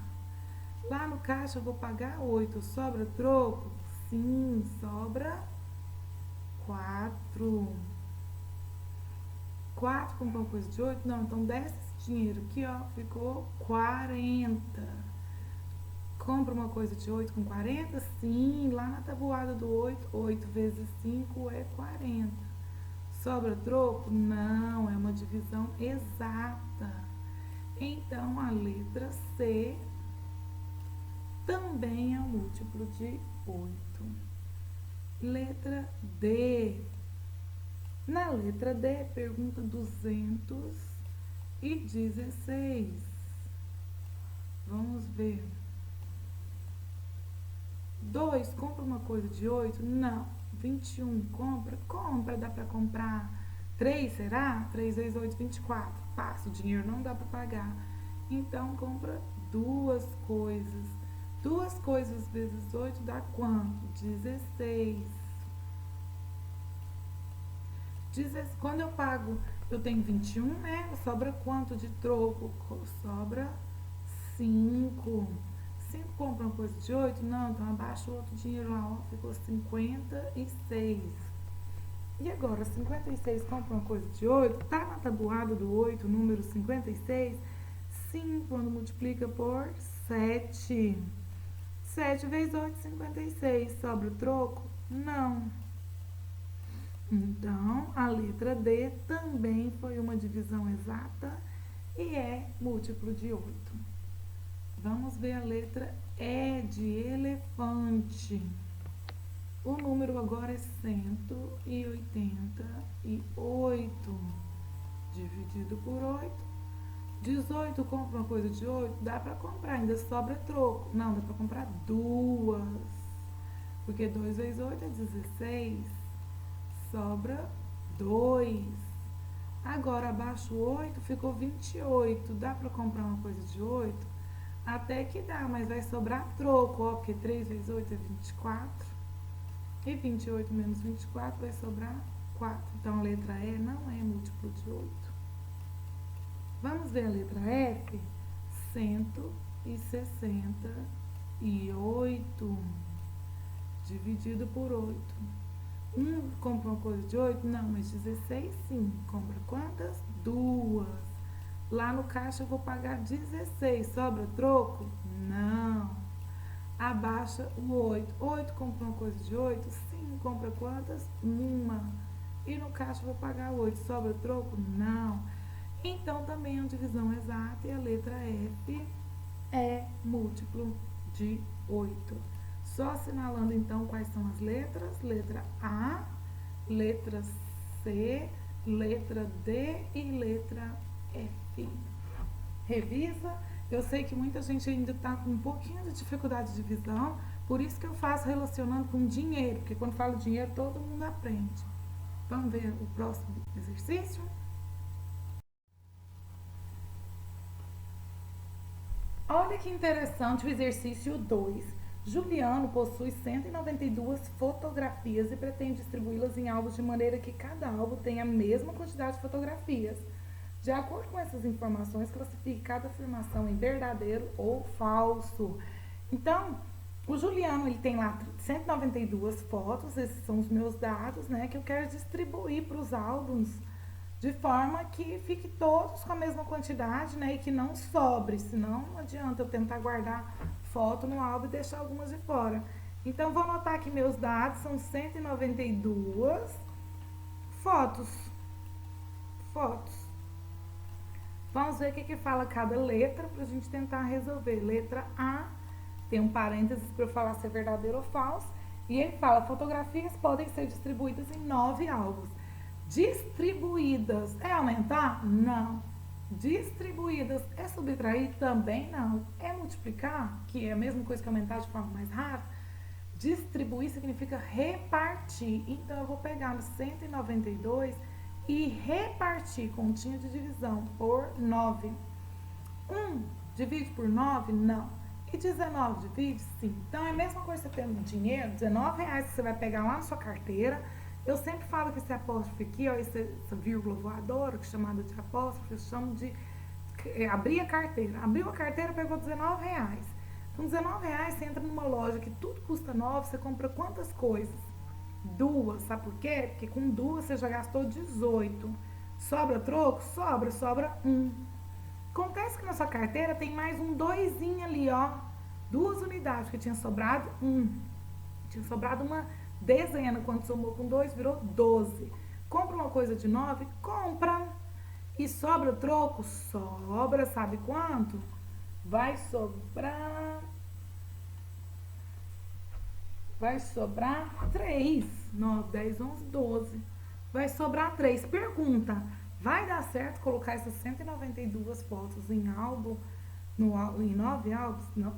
Lá no caixa eu vou pagar 8. Sobra troco? Sim, sobra 4. 4 compra uma coisa de 8? Não, então desce esse dinheiro aqui, ó, ficou 40. Compra uma coisa de 8 com 40? Sim, lá na tabuada do 8, 8 vezes 5 é 40. Sobra troco? Não, é uma divisão exata. Então, a letra C também é um múltiplo de 8. Letra D. Na letra D, pergunta 216. Vamos ver. 2 compra uma coisa de 8? Não. 21 compra? Compra, dá pra comprar. 3, será? 3 vezes 8, 24. Passa, o dinheiro não dá pra pagar. Então, compra duas coisas. Duas coisas vezes 8 dá quanto? 16. Quando eu pago, eu tenho 21, né? Sobra quanto de troco? Sobra 5. 5 compra uma coisa de 8? Não, então abaixo o outro dinheiro lá, ó, ficou 56. E agora, 56 compra uma coisa de 8? Tá na tabuada do 8, número 56? Sim, quando multiplica por 7. 7 vezes 8, 56. Sobra o troco? Não. Então, a letra D também foi uma divisão exata e é múltiplo de 8. Vamos ver a letra E de elefante. O número agora é 188. Dividido por 8. 18 compra uma coisa de 8? Dá para comprar, ainda sobra troco. Não, dá para comprar duas. Porque 2 vezes 8 é 16. Sobra 2. Agora, abaixo o 8, ficou 28. Dá para comprar uma coisa de 8? Até que dá, mas vai sobrar troco, ó, porque 3 vezes 8 é 24. E 28 menos 24 vai sobrar 4. Então, a letra E não é múltiplo de 8. Vamos ver a letra F? 168 dividido por 8. Compra uma coisa de 8? Não, mas 16 sim. Compra quantas? Duas. Lá no caixa eu vou pagar 16. Sobra troco? Não. Abaixa o 8. 8 compra uma coisa de 8? Sim. Compra quantas? Uma. E no caixa eu vou pagar 8. Sobra troco? Não. Então também é uma divisão exata e a letra F é múltiplo de 8. Só assinalando então quais são as letras: letra A, letra C, letra D e letra F. Revisa. Eu sei que muita gente ainda está com um pouquinho de dificuldade de visão, por isso que eu faço relacionando com dinheiro, porque quando falo dinheiro todo mundo aprende. Vamos ver o próximo exercício? Olha que interessante o exercício 2. Juliano possui 192 fotografias e pretende distribuí-las em álbuns de maneira que cada álbum tenha a mesma quantidade de fotografias. De acordo com essas informações, classifique cada afirmação em verdadeiro ou falso. Então, o Juliano, ele tem lá 192 fotos, esses são os meus dados, né, que eu quero distribuir para os álbuns de forma que fique todos com a mesma quantidade, né, e que não sobre, senão não adianta eu tentar guardar foto no álbum e deixar algumas de fora. Então, vou anotar aqui meus dados, são 192 fotos. Vamos ver o que fala cada letra para a gente tentar resolver. Letra A, tem um parênteses para eu falar se é verdadeiro ou falso, e ele fala: fotografias podem ser distribuídas em 9 álbuns. Distribuídas é aumentar? Não. Distribuídas é subtrair? Também não. É multiplicar, que é a mesma coisa que aumentar de forma mais rara? Distribuir significa repartir. Então, eu vou pegar no 192 e repartir, continha de divisão, por 9. 1 divide por 9? Não. E 19 divide? Sim. Então, é a mesma coisa que você tem no dinheiro, R$19 que você vai pegar lá na sua carteira. Eu sempre falo que esse apóstrofe aqui, ó, essa vírgula voadora, que é chamada de apóstrofe, eu chamo de abrir a carteira. Abriu a carteira, pegou R$19. Com R$19 você entra numa loja que tudo custa 9, você compra quantas coisas? 2, sabe por quê? Porque com 2 você já gastou 18. Sobra troco? Sobra 1. Acontece que na sua carteira tem mais um 2 ali, ó. 2 unidades, que tinha sobrado 1. Tinha sobrado uma dezena, quando somou com 2 virou 12. Compra uma coisa de 9? Compra. E sobra troco? Sobra, sabe quanto? Vai sobrar 3. 9, 10, 11, 12. Vai sobrar 3. Pergunta, vai dar certo colocar essas 192 fotos em álbum, em 9 álbuns? Não.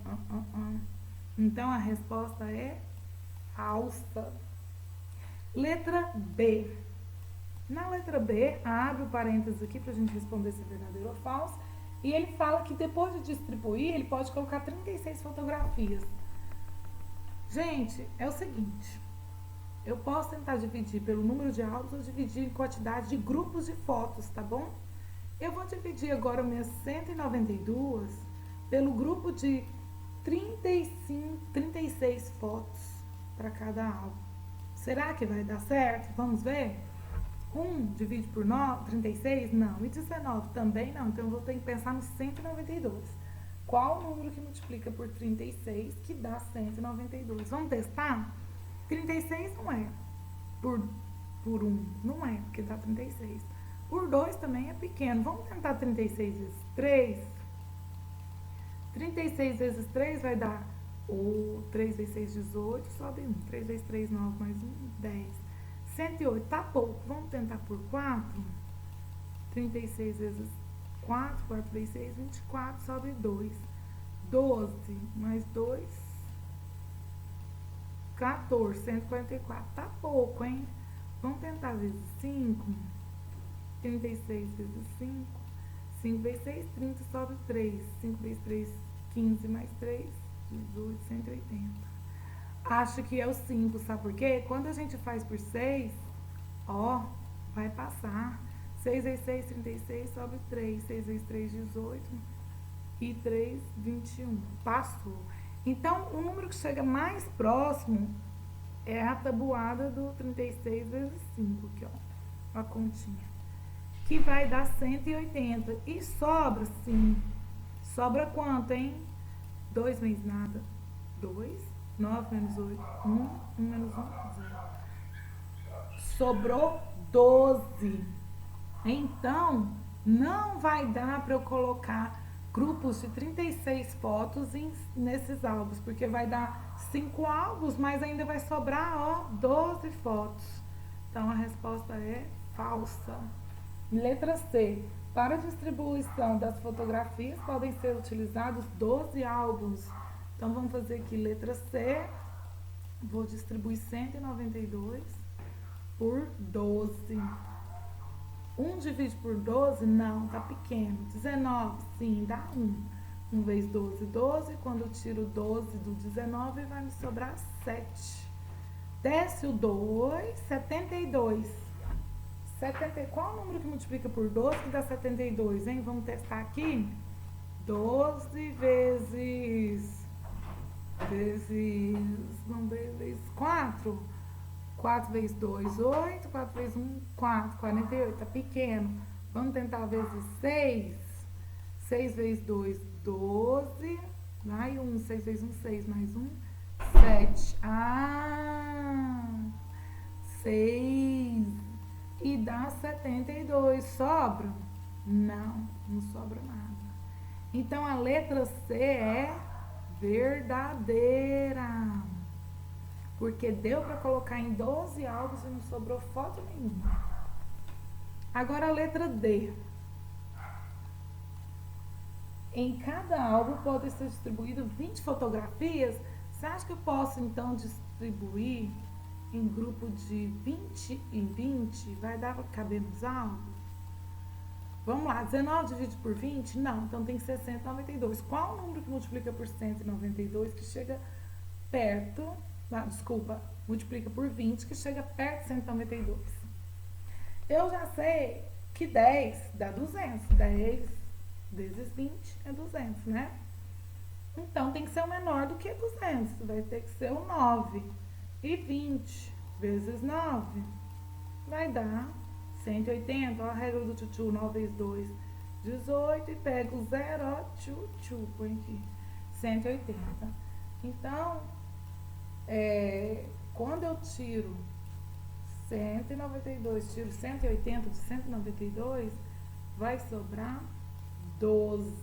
Então, a resposta é falsa. Letra B. Na letra B, abre o parênteses aqui pra gente responder se é verdadeiro ou falso. E ele fala que depois de distribuir, ele pode colocar 36 fotografias. Gente, é o seguinte. Eu posso tentar dividir pelo número de álbuns ou dividir em quantidade de grupos de fotos, tá bom? Eu vou dividir agora minhas 192 pelo grupo de 36 fotos para cada álbum. Será que vai dar certo? Vamos ver? 1 divide por 36? Não. E 19? Também não. Então, eu vou ter que pensar no 192. Qual o número que multiplica por 36 que dá 192? Vamos testar? 36 não é. Por 1 não é, porque dá 36. Por 2 também é pequeno. Vamos tentar 36 vezes 3? 36 vezes 3 vai dar 3 vezes 6, 18, sobe 1. 3 vezes 3, 9, mais 1, 10. 108, tá pouco. Vamos tentar por 4? 36 vezes 4, 4 vezes 6, 24, sobe 2. 12, mais 2, 14, 144. Tá pouco, hein? Vamos tentar vezes 5. 36 vezes 5. 5 vezes 6, 30, sobe 3. 5 vezes 3, 15, mais 3, 18, 180. Acho que é o 5, sabe por quê? Quando a gente faz por 6, ó, vai passar. 6 vezes 6, 36, sobe 3. 6 vezes 3, 18. E 3, 21. Passou. Então, o número que chega mais próximo é a tabuada do 36 vezes 5, aqui, ó. A continha. Que vai dar 180. E sobra, sim. Sobra quanto, hein? 2 menos nada. 2. 9 menos 8, 1, 1 menos 1, 0. Sobrou 12. Então, não vai dar para eu colocar grupos de 36 fotos nesses álbuns, porque vai dar 5 álbuns, mas ainda vai sobrar, ó, 12 fotos. Então, a resposta é falsa. Letra C. Para a distribuição das fotografias, podem ser utilizados 12 álbuns. Então, vamos fazer aqui letra C. Vou distribuir 192 por 12. 1 divide por 12? Não, tá pequeno. 19, sim, dá 1. 1 vezes 12, 12. Quando eu tiro 12 do 19, vai me sobrar 7. Desce o 2, 72. Qual o número que multiplica por 12 que dá 72, hein? Vamos testar aqui. 12 vezes 4. 4 vezes 2, 8. 4 vezes 1, 4. 48, tá pequeno. Vamos tentar vezes 6. 6 vezes 2, 12. Vai 1, 6 vezes 1, 6. Mais 1, 7. 6. E dá 72. Sobra? Não, não sobra nada. Então, a letra C é verdadeira. Porque deu para colocar em 12 álbuns e não sobrou foto nenhuma. Agora a letra D. Em cada álbum podem ser distribuídas 20 fotografias. Você acha que eu posso, então, distribuir em grupo de 20 em 20? Vai dar para caber nos álbuns? Vamos lá, 19 divide por 20? Não, então tem que ser 192. Qual o número que multiplica por 192 que chega perto... desculpa, multiplica por 20 que chega perto de 192? Eu já sei que 10 dá 200. 10 vezes 20 é 200, né? Então, tem que ser o menor do que 200. Vai ter que ser o 9. E 20 vezes 9 vai dar 180. Olha a regra do tchutchu. 9 vezes 2, 18. E pega o 0, ó, tchutchu. Põe aqui. 180. Então, quando eu tiro 192, tiro 180 de 192, vai sobrar 12.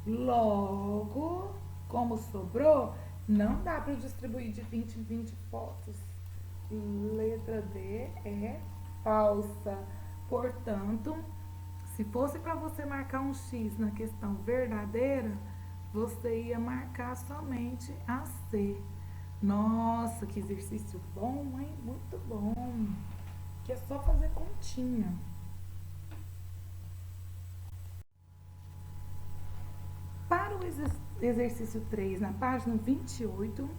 Logo, como sobrou, não dá para distribuir de 20 em 20 fotos. Letra D é falsa. Portanto, se fosse para você marcar um X na questão verdadeira, você ia marcar somente a C. Nossa, que exercício bom, hein? Muito bom. Que é só fazer continha. Para o exercício 3, na página 28,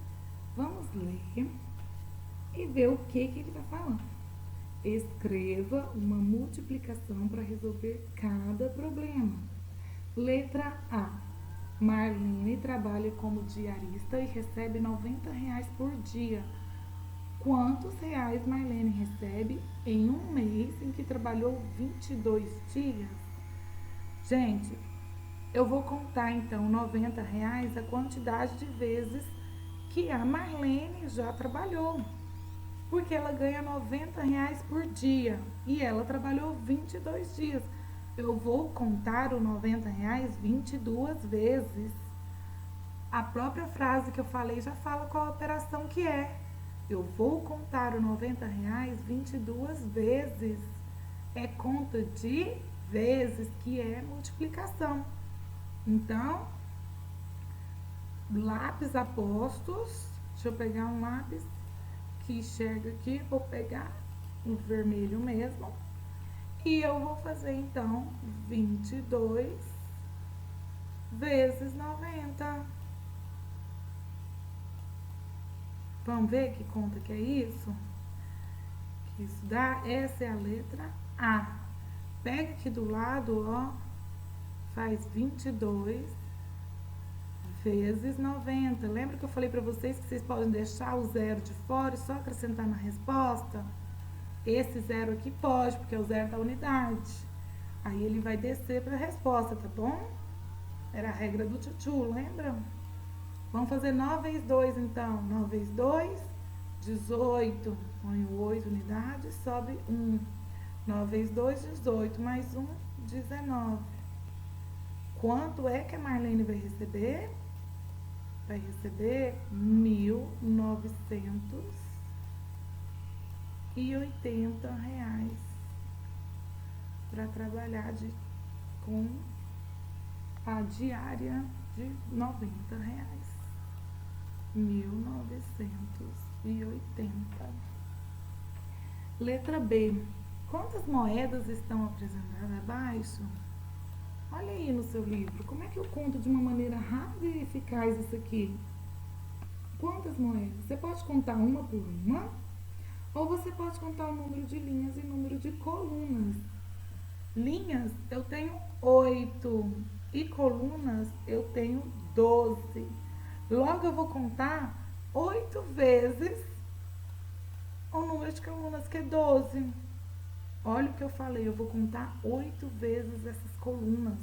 vamos ler e ver o que ele está falando. Escreva uma multiplicação para resolver cada problema. Letra A. Marlene trabalha como diarista e recebe R$ 90 por dia. Quantos reais Marlene recebe em um mês em que trabalhou 22 dias? Gente, eu vou contar então R$ 90 a quantidade de vezes que a Marlene já trabalhou. Porque ela ganha R$ 90 por dia e ela trabalhou 22 dias. Eu vou contar o R$ 90 22 vezes. A própria frase que eu falei já fala qual a operação que é. Eu vou contar o R$ 90 22 vezes. É conta de vezes, que é multiplicação. Então, lápis apostos. Deixa eu pegar um lápis que enxerga aqui. Vou pegar um vermelho mesmo. E eu vou fazer, então, 22 vezes 90. Vamos ver que conta que é isso? Que isso dá? Essa é a letra A. Pega aqui do lado, ó. Faz 22 vezes 90. Lembra que eu falei pra vocês que vocês podem deixar o zero de fora e só acrescentar na resposta? Esse zero aqui pode, porque é o zero da unidade. Aí ele vai descer para a resposta, tá bom? Era a regra do tchutchu, lembra? Vamos fazer 9 vezes 2, então. 9 vezes 2, 18. Põe 8 unidades, sobe 1. 9 vezes 2, 18. Mais 1, 19. Quanto é que a Marlene vai receber? Vai receber R$ 1.980 para trabalhar com a diária de R$ 1.980. Letra B. Quantas moedas estão apresentadas abaixo? Olha aí no seu livro, como é que eu conto de uma maneira rápida e eficaz isso aqui? Quantas moedas? Você pode contar uma por uma, ou você pode contar o número de linhas e o número de colunas. Linhas eu tenho 8 e colunas eu tenho 12. Logo eu vou contar 8 vezes o número de colunas, que é 12. Olha o que eu falei, eu vou contar 8 vezes essas colunas.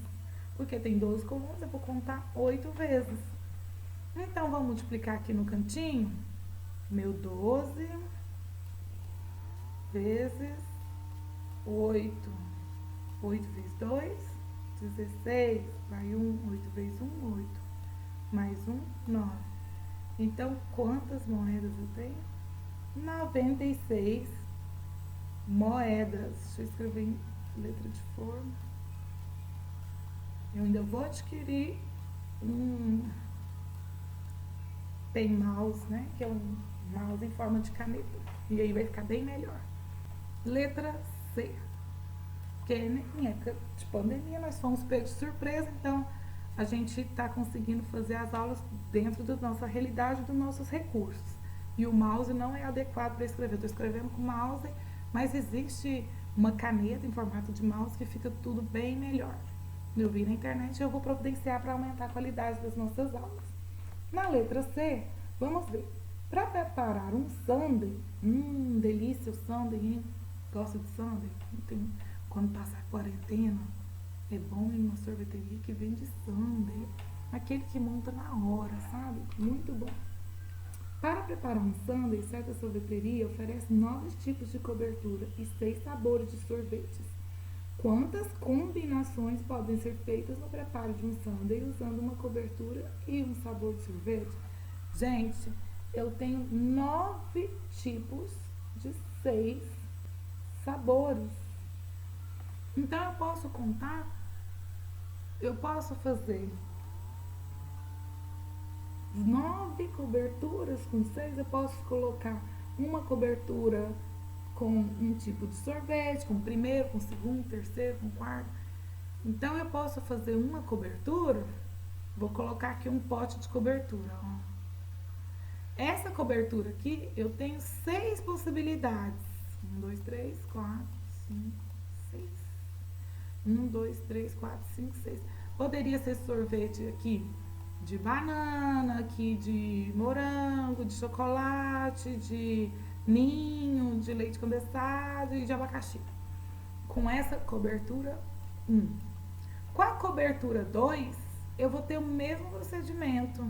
Porque tem 12 colunas, eu vou contar 8 vezes. Então, vamos multiplicar aqui no cantinho. Meu 12 vezes 8. 8 vezes 2, 16. Vai 1, 8 vezes 1, 8. Mais 1, 9. Então, quantas moedas eu tenho? 96 moedas. Deixa eu escrever letra de forma. Eu ainda vou adquirir um pen mouse, né? Que é um mouse em forma de caneta. E aí vai ficar bem melhor. Letra C. Porque em época de pandemia nós fomos pegos de surpresa, então a gente está conseguindo fazer as aulas dentro da nossa realidade, dos nossos recursos. E o mouse não é adequado para escrever. Eu estou escrevendo com mouse, mas existe uma caneta em formato de mouse que fica tudo bem melhor. Eu vi na internet e eu vou providenciar para aumentar a qualidade das nossas aulas. Na letra C, vamos ver. Para preparar um sundae, delícia o sundae, hein? Gosta de sundae? Quando passar a quarentena, é bom ir numa sorveteria que vende sundae. Aquele que monta na hora, sabe? Muito bom. Para preparar um sundae, certa sorveteria oferece 9 tipos de cobertura e 6 sabores de sorvetes. Quantas combinações podem ser feitas no preparo de um sundae usando uma cobertura e um sabor de sorvete? Gente, eu tenho 9 tipos de 6 sabores. Então eu posso contar, eu posso fazer 9 coberturas com 6, eu posso colocar uma cobertura com um tipo de sorvete, com o primeiro, com o segundo, terceiro, com o quarto. Então eu posso fazer uma cobertura, vou colocar aqui um pote de cobertura, ó. Essa cobertura aqui, eu tenho 6 possibilidades. 1, 2, 3, 4, 5, 6. 1, 2, 3, 4, 5, 6. Poderia ser sorvete aqui de banana, aqui de morango, de chocolate, de ninho, de leite condensado e de abacaxi. Com essa cobertura 1. Com a cobertura 2, eu vou ter o mesmo procedimento.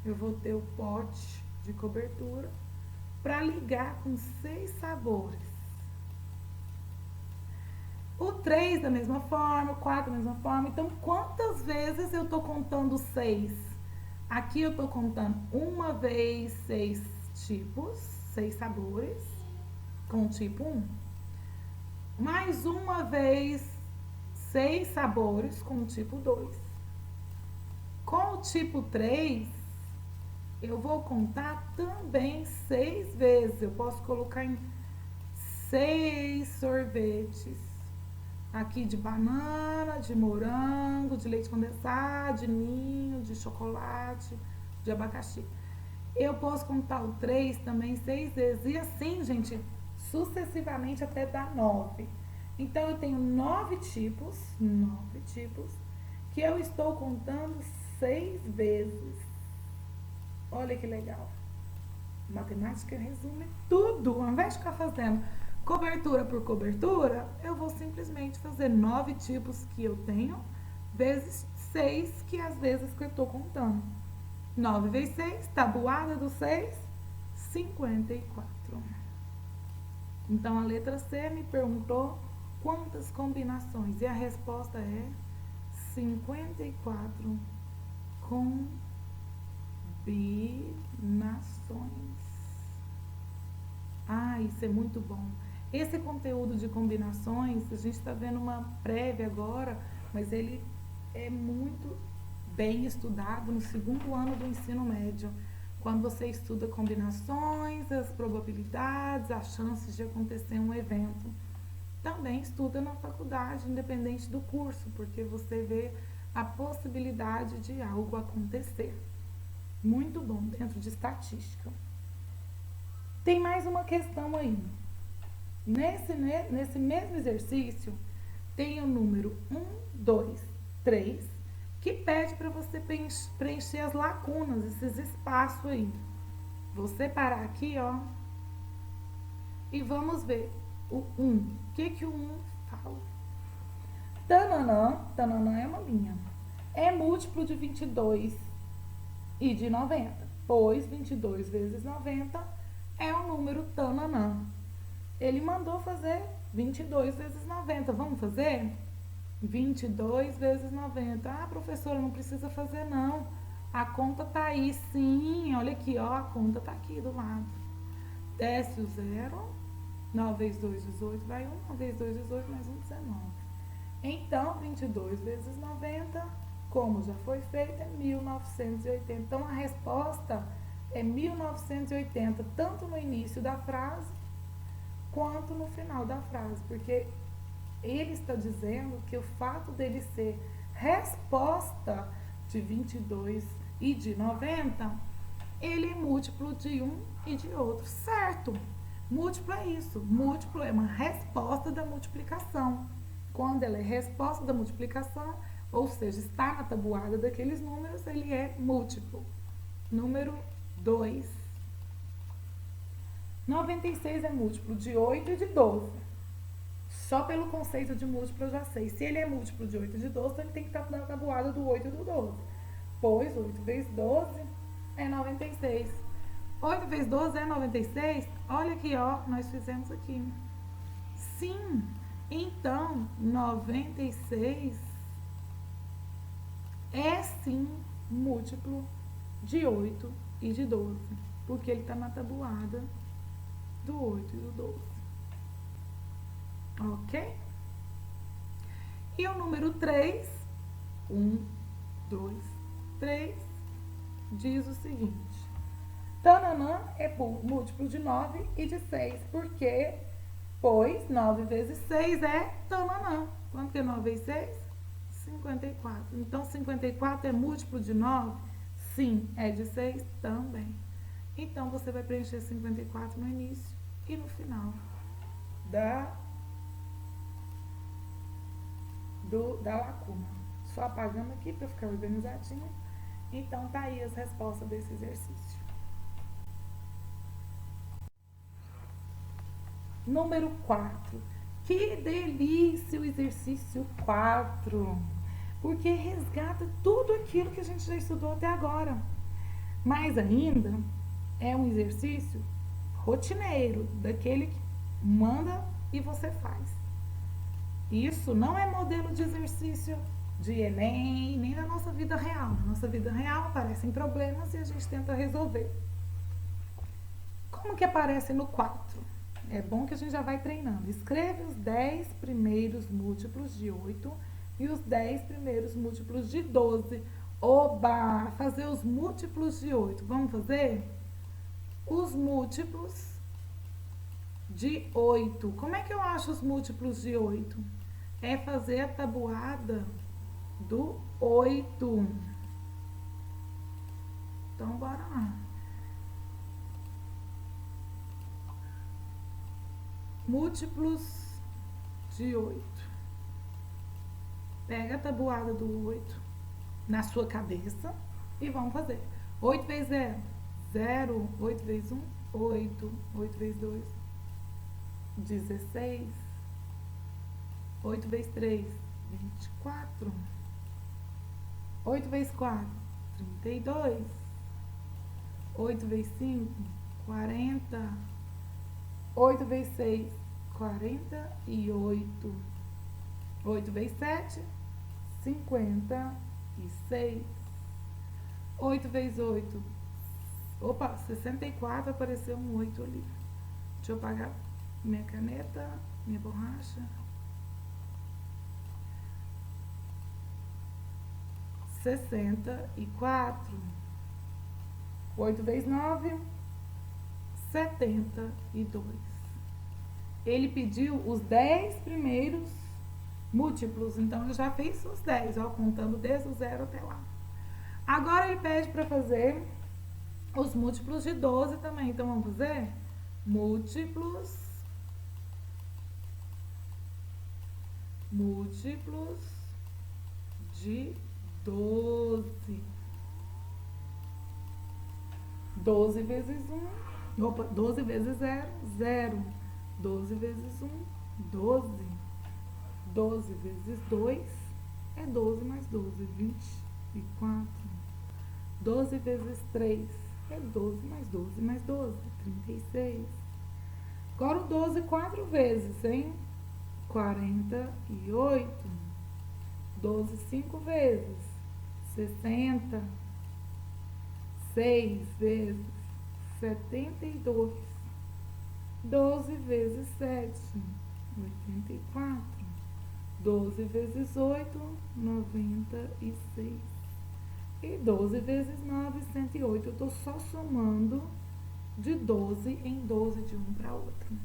Eu vou ter o pote de cobertura para ligar com 6 sabores. O 3 da mesma forma, o 4 da mesma forma. Então, quantas vezes eu estou contando 6? Aqui eu estou contando uma vez 6 tipos, 6 sabores, com o tipo 1. Mais uma vez 6 sabores com o tipo 2. Com o tipo 3, eu vou contar também 6 vezes. Eu posso colocar em 6 sorvetes. Aqui de banana, de morango, de leite condensado, de ninho, de chocolate, de abacaxi. Eu posso contar o 3 também 6 vezes. E assim, gente, sucessivamente até dar 9. Então, eu tenho 9 tipos, que eu estou contando 6 vezes. Olha que legal. Matemática resume tudo. Ao invés de ficar fazendo cobertura por cobertura, eu vou simplesmente fazer 9 tipos que eu tenho, vezes 6, que às vezes que eu estou contando. 9 vezes 6, tabuada do 6, 54. Então, a letra C me perguntou quantas combinações. E a resposta é 54 combinações. Ah, isso é muito bom. Esse conteúdo de combinações, a gente está vendo uma prévia agora, mas ele é muito bem estudado no 2º ano do ensino médio. Quando você estuda combinações, as probabilidades, as chances de acontecer um evento. Também estuda na faculdade, independente do curso, porque você vê a possibilidade de algo acontecer. Muito bom, dentro de estatística. Tem mais uma questão aí. Nesse mesmo exercício, tem o número 1, 2, 3, que pede para você preencher as lacunas, esses espaços aí. Vou separar aqui, ó. E vamos ver o 1. O que o 1 fala? Tananã, tananã é uma linha. É múltiplo de 22 e de 90, pois 22 vezes 90 é o número tananã. Ele mandou fazer 22 vezes 90. Vamos fazer? 22 vezes 90. Ah, professora, não precisa fazer não. A conta tá aí, sim. Olha aqui, ó, a conta tá aqui do lado. Desce o 0 9 vezes 2, 18, vai 1. 9 vezes 2, 18, mais 1, 19. Então, 22 vezes 90, como já foi feito, é 1980. Então, a resposta é 1980, tanto no início da frase, quanto no final da frase. Porque ele está dizendo que o fato dele ser resposta de 22 e de 90, ele é múltiplo de um e de outro, certo? Múltiplo é isso. Múltiplo é uma resposta da multiplicação. Quando ela é resposta da multiplicação, ou seja, está na tabuada daqueles números, ele é múltiplo. Número 2. 96 é múltiplo de 8 e de 12. Só pelo conceito de múltiplo eu já sei. Se ele é múltiplo de 8 e de 12, então ele tem que estar na tabuada do 8 e do 12. Pois 8 vezes 12 é 96. 8 vezes 12 é 96? Olha aqui, ó, nós fizemos aqui. Sim, então 96 é sim múltiplo de 8 e de 12, porque ele está na tabuada do 8 e do 12. Ok? E o número 3, 1, 2, 3, diz o seguinte: tananã é múltiplo de 9 e de 6, porque, pois, 9 vezes 6 é tananã. Quanto que é 9 vezes 6? 54. Então, 54 é múltiplo de 9? Sim. É de 6? Também. Então, você vai preencher 54 no início e no final da lacuna. Só apagando aqui para ficar organizadinho. Então, tá aí as respostas desse exercício. Número 4. Que delícia o exercício 4! Porque resgata tudo aquilo que a gente já estudou até agora. Mas ainda é um exercício rotineiro, daquele que manda e você faz. Isso não é modelo de exercício de Enem, nem da nossa vida real. Na nossa vida real aparecem problemas e a gente tenta resolver. Como que aparece no 4? É bom que a gente já vai treinando. Escreve os 10 primeiros múltiplos de 8 e os 10 primeiros múltiplos de 12. Oba! Fazer os múltiplos de 8. Vamos fazer? Os múltiplos de 8. Como é que eu acho os múltiplos de 8? É fazer a tabuada do 8. Então, bora lá. Múltiplos de 8. Pega a tabuada do 8 na sua cabeça e vamos fazer. 8 vezes 0, 0. 8 vezes 1, 8. 8 vezes 2, 16. 8 vezes 3, 24. 8 vezes 4, 32. 8 vezes 5, 40. 8 vezes 6, 48. 8 vezes 7, 56. 8 vezes 8. Opa, 64, apareceu um 8 ali. Deixa eu apagar minha caneta, minha borracha. 64. 8 vezes 9, 72. Ele pediu os 10 primeiros múltiplos, então ele já fez os 10, ó, contando desde o 0 até lá. Agora ele pede para fazer os múltiplos de 12 também, então vamos fazer? Múltiplos de 12. 12 vezes 1, opa, 12 vezes 0, 0. 12 vezes 1, 12. 12 vezes 2 é 12 mais 12, 24. 12 vezes 3 é 12 mais 12 mais 12, 36. Agora o 12 4 vezes, hein? 48. 12 5 vezes, 60. 6 vezes, 72. 12 vezes 7, 84. 12 vezes 8, 96. E 12 vezes 9, 108. Eu estou só somando de 12 em 12 de um para outro.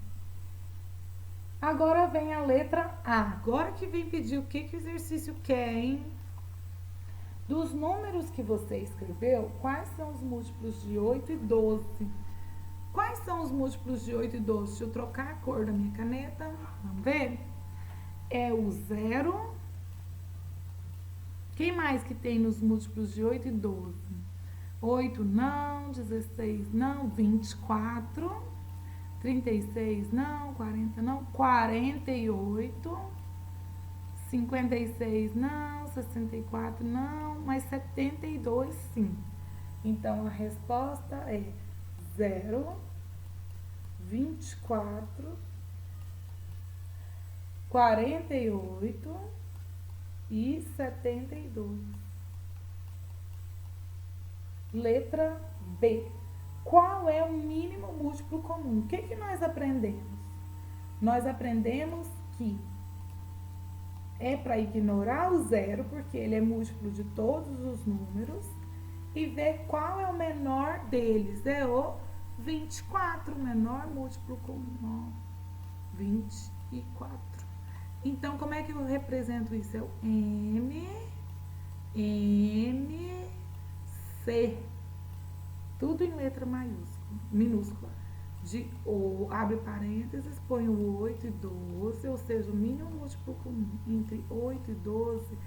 Agora vem a letra A. Agora que vem pedir o que o exercício quer, hein? Dos números que você escreveu, quais são os múltiplos de 8 e 12? Quais são os múltiplos de 8 e 12? Deixa eu trocar a cor da minha caneta. Vamos ver? É o 0. Quem mais que tem nos múltiplos de 8 e 12? 8 não, 16 não, 24, 36 não, 40 não, 48, 56 não, 64 não, mas 72 sim. Então, a resposta é 0, 24, 48 e 72. Letra B. Qual é o mínimo múltiplo comum? O que nós aprendemos? Nós aprendemos que é para ignorar o zero, porque ele é múltiplo de todos os números, e ver qual é o menor deles. É o 24, o menor múltiplo comum. 24. Então, como é que eu represento isso? É o C. Tudo em letra minúscula. Abre parênteses, põe o 8 e 12, ou seja, o mínimo múltiplo comum entre 8 e 12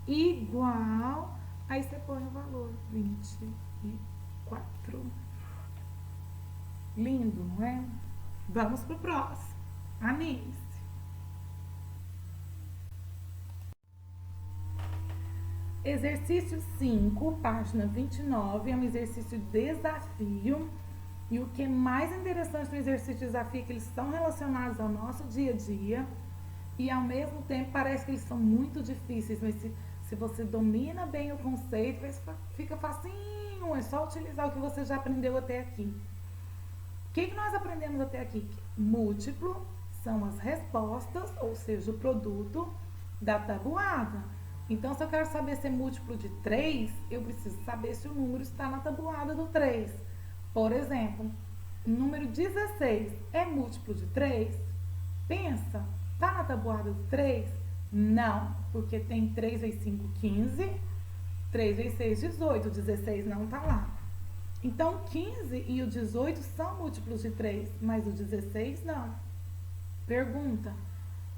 igual, aí você põe o valor, 24. Lindo, não é? Vamos pro próximo. Anime-se. Exercício 5, página 29, é um exercício de desafio. E o que é mais interessante no exercício de desafio é que eles estão relacionados ao nosso dia a dia. E ao mesmo tempo parece que eles são muito difíceis. Mas se você domina bem o conceito, fica facinho. É só utilizar o que você já aprendeu até aqui. O que nós aprendemos até aqui? Múltiplo são as respostas, ou seja, o produto da tabuada. Então, se eu quero saber se é múltiplo de 3, eu preciso saber se o número está na tabuada do 3. Por exemplo, o número 16 é múltiplo de 3? Pensa, está na tabuada do 3? Não, porque tem 3 vezes 5, 15, 3 vezes 6, 18, o 16 não está lá. Então, o 15 e o 18 são múltiplos de 3, mas o 16 não. Pergunta,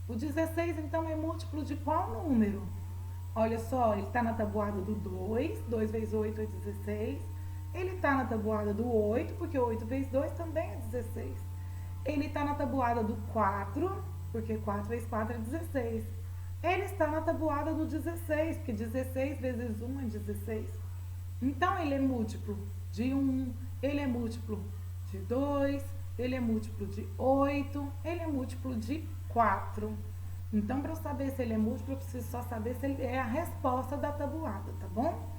o 16 então é múltiplo de qual número? Olha só, ele está na tabuada do 2, 2 vezes 8 é 16. Ele está na tabuada do 8, porque 8 vezes 2 também é 16. Ele está na tabuada do 4, porque 4 vezes 4 é 16. Ele está na tabuada do 16, porque 16 vezes 1 é 16. Então, ele é múltiplo de 1, ele é múltiplo de 2, ele é múltiplo de 8, ele é múltiplo de 4. Então, para eu saber se ele é múltiplo, eu preciso só saber se ele é a resposta da tabuada, tá bom?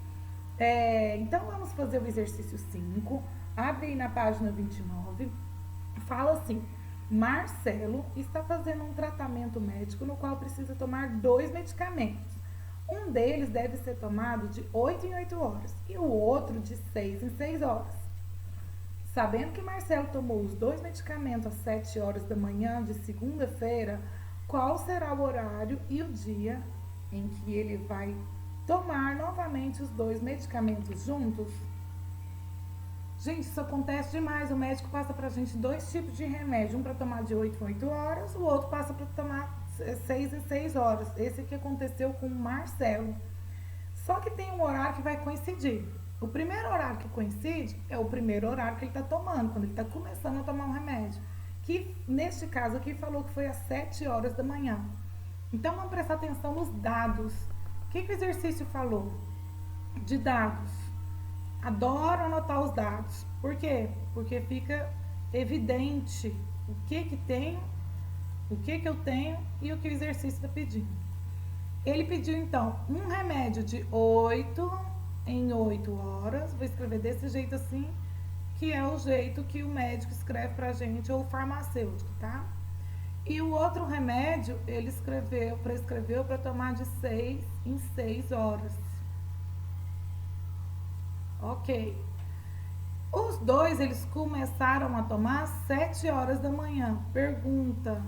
Então, vamos fazer o exercício 5. Abre aí na página 29. Fala assim: Marcelo está fazendo um tratamento médico no qual precisa tomar 2 medicamentos. Um deles deve ser tomado de 8 em 8 horas e o outro de 6 em 6 horas. Sabendo que Marcelo tomou os 2 medicamentos às 7 horas da manhã de segunda-feira, qual será o horário e o dia em que ele vai tomar novamente os 2 medicamentos juntos? Gente, isso acontece demais. O médico passa pra gente 2 tipos de remédio. Um para tomar de 8 em 8 horas, o outro passa para tomar 6 em 6 horas. Esse aqui aconteceu com o Marcelo. Só que tem um horário que vai coincidir. O primeiro horário que coincide é o primeiro horário que ele está tomando, quando ele está começando a tomar um remédio. Que, neste caso aqui, falou que foi às 7 horas da manhã. Então, vamos prestar atenção nos dados. O que o exercício falou? De dados. Adoro anotar os dados. Por quê? Porque fica evidente o que tem, o que eu tenho e o que o exercício está pedindo. Ele pediu, então, um remédio de 8 em 8 horas. Vou escrever desse jeito assim, que é o jeito que o médico escreve pra gente, ou o farmacêutico, tá? E o outro remédio, ele prescreveu para tomar de 6 em 6 horas. Ok. Os dois, eles começaram a tomar às 7 horas da manhã. Pergunta: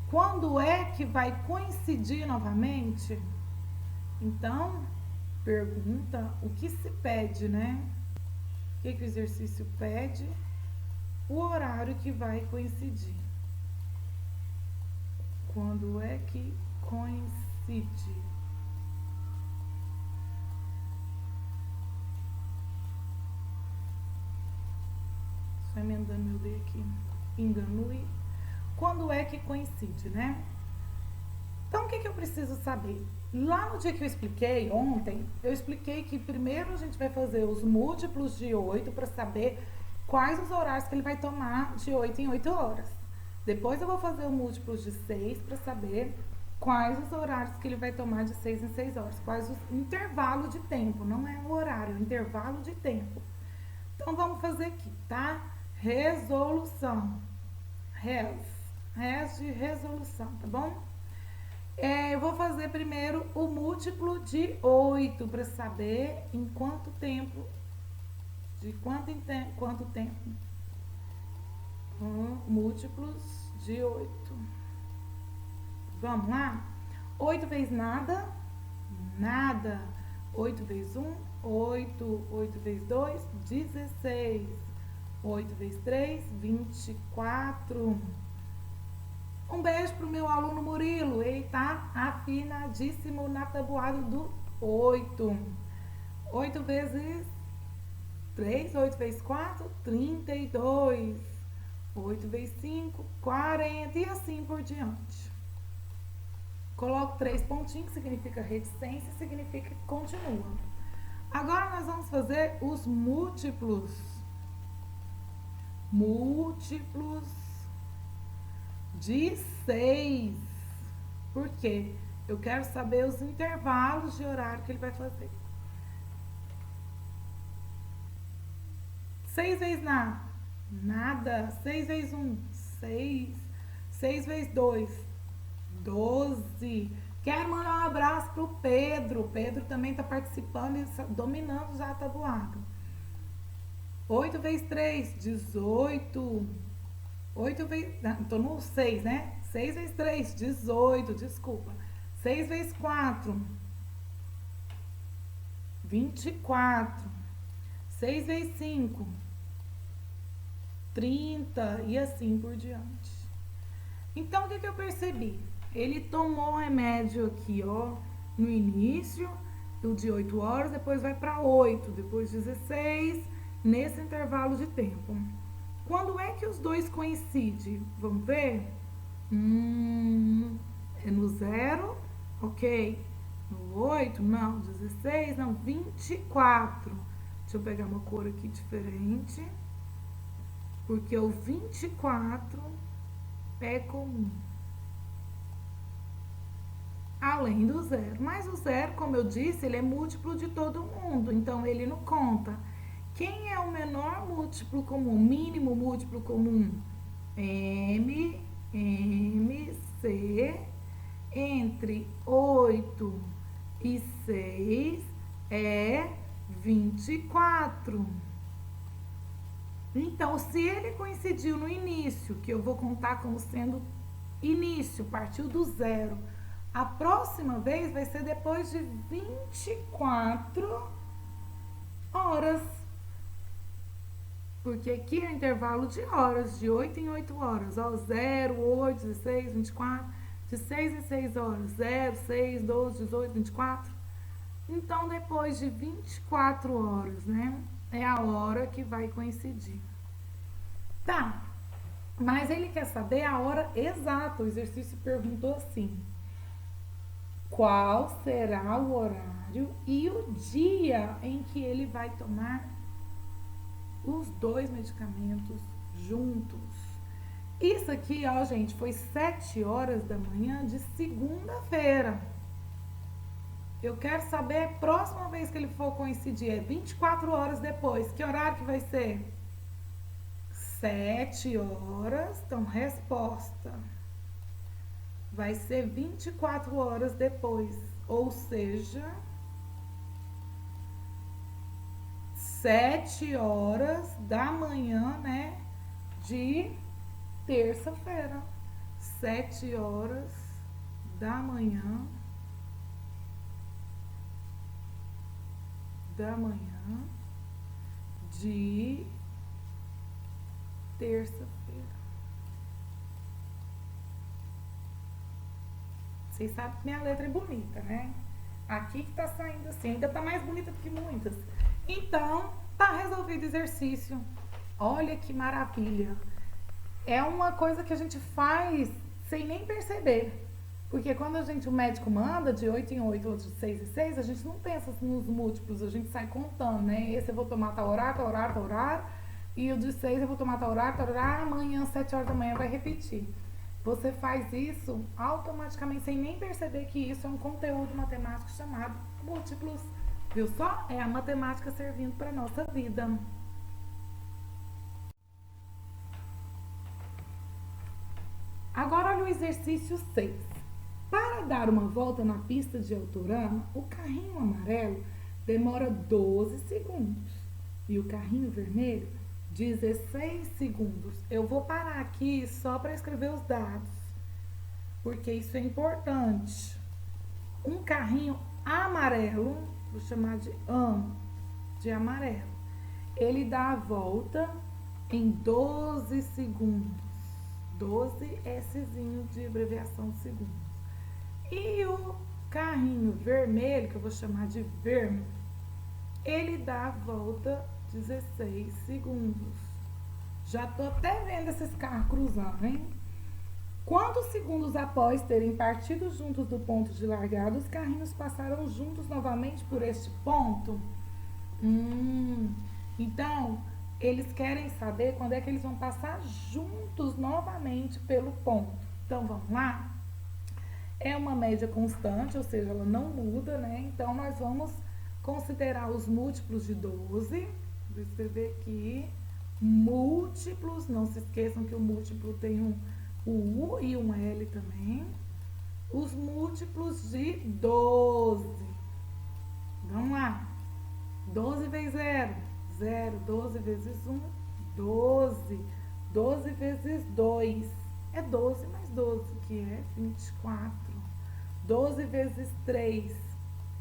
quando é que vai coincidir novamente? Então, pergunta o que se pede, né? O que o exercício pede? O horário que vai coincidir. Quando é que coincide? Só emendando meu D aqui. Enganui. Quando é que coincide, né? Então, o que eu preciso saber? Lá no dia que eu expliquei, ontem, eu expliquei que primeiro a gente vai fazer os múltiplos de 8 para saber quais os horários que ele vai tomar de 8 em 8 horas. Depois eu vou fazer o múltiplos de 6 para saber quais os horários que ele vai tomar de 6 em 6 horas. Quais os intervalo de tempo, não é o horário, é o intervalo de tempo. Então, vamos fazer aqui, tá? Resolução. Res de resolução, tá bom? Eu vou fazer primeiro o múltiplo de 8 para saber em quanto tempo. De quanto tempo? Múltiplos de 8. Vamos lá? 8 vezes nada? Nada. 8 vezes 1, 8. 8 vezes 2, 16. 8 vezes 3, 24. Um beijo pro meu aluno Murilo. Ele tá afinadíssimo na tabuada do 8. 8 vezes 3, 8 vezes 4, 32. 8 vezes 5, 40 e assim por diante. Coloco 3 pontinhos, significa reticência, significa que continua. Agora nós vamos fazer os múltiplos. Múltiplos de 6. Por quê? Eu quero saber os intervalos de horário que ele vai fazer. 6 vezes nada. 6 vezes 1, 6. 6 vezes 2, 12. Quero mandar um abraço pro Pedro. O Pedro também está participando e dominando já a tabuada. 8 vezes 3, 18. 8 vezes... Tô no 6, né? 6 vezes 3, 18, desculpa. 6 vezes 4, 24. 6 vezes 5, 30 e assim por diante. Então, o que eu percebi? Ele tomou o remédio aqui, ó, no início, o de 8 horas, depois vai para 8, depois 16, nesse intervalo de tempo. Quando é que os dois coincidem? Vamos ver? É no 0, ok. No 8, não. 16, não. 24. Deixa eu pegar uma cor aqui diferente. Porque o 24 é comum. Além do 0. Mas o 0, como eu disse, ele é múltiplo de todo mundo. Então, ele não conta. Quem é o menor múltiplo comum? Mínimo múltiplo comum? M, C. Entre 8 e 6 é 24. Então, se ele coincidiu no início, que eu vou contar como sendo início, partiu do 0, a próxima vez vai ser depois de 24 horas. Porque aqui é o intervalo de horas, de 8 em 8 horas. Ó, 0, 8, 16, 24. De 6 em 6 horas. 0, 6, 12, 18, 24. Então, depois de 24 horas, né? É a hora que vai coincidir. Tá. Mas ele quer saber a hora exata. O exercício perguntou assim: qual será o horário e o dia em que ele vai tomar os dois medicamentos juntos? Isso aqui, ó, gente, foi 7 horas da manhã de segunda-feira. Eu quero saber a próxima vez que ele for coincidir, é 24 horas depois. Que horário que vai ser? 7 horas. Então, resposta vai ser 24 horas depois. Ou seja, 7 horas da manhã, né? De terça-feira. 7 horas da manhã. De terça-feira. Vocês sabem que minha letra é bonita, né? Aqui que tá saindo assim, ainda tá mais bonita do que muitas. Então, tá resolvido o exercício. Olha que maravilha. É uma coisa que a gente faz sem nem perceber. Porque quando o médico manda de 8 em 8 ou de 6 em 6, a gente não pensa nos múltiplos, a gente sai contando, né? Esse eu vou tomar tal horário, tal horário, tal horário. E o de 6 eu vou tomar tal horário, tal horário. Amanhã, 7 horas da manhã, vai repetir. Você faz isso automaticamente, sem nem perceber que isso é um conteúdo matemático chamado múltiplos. Viu só? É a matemática servindo para nossa vida. Agora olha o exercício 6. Para dar uma volta na pista de Autorama, o carrinho amarelo demora 12 segundos e o carrinho vermelho 16 segundos. Eu vou parar aqui só para escrever os dados, porque isso é importante. Um carrinho amarelo, vou chamar de amarelo, ele dá a volta em 12 segundos. 12 Szinho de abreviação de segundos. E o carrinho vermelho, que eu vou chamar de vermelho, ele dá a volta 16 segundos. Já tô até vendo esses carros cruzando, hein? Quantos segundos após terem partido juntos do ponto de largada, os carrinhos passaram juntos novamente por este ponto? Então, eles querem saber quando é que eles vão passar juntos novamente pelo ponto. Então, vamos lá? É uma média constante, ou seja, ela não muda, né? Então, nós vamos considerar os múltiplos de 12. Vou escrever aqui. Múltiplos, não se esqueçam que o múltiplo tem um U e um L também. Os múltiplos de 12. Vamos lá. 12 vezes 0. 0. 12 vezes 1. 12. 12 vezes 2. É 12 mais 12, que é 24. 12 vezes 3,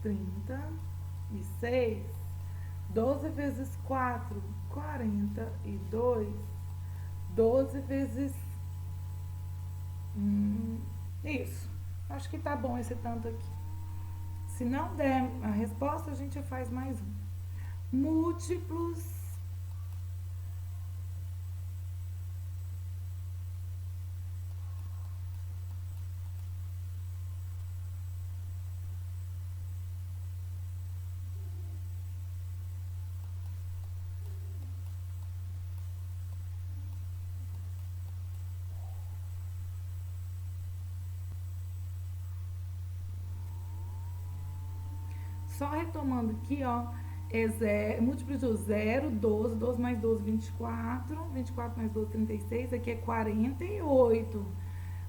36. 12 vezes 4, 42. 12 vezes... isso. Acho que tá bom esse tanto aqui. Se não der a resposta, a gente faz mais um. Múltiplos só retomando aqui, ó, múltiplos de 0, 12, 12 mais 12, 24, 24 mais 12, 36, aqui é 48.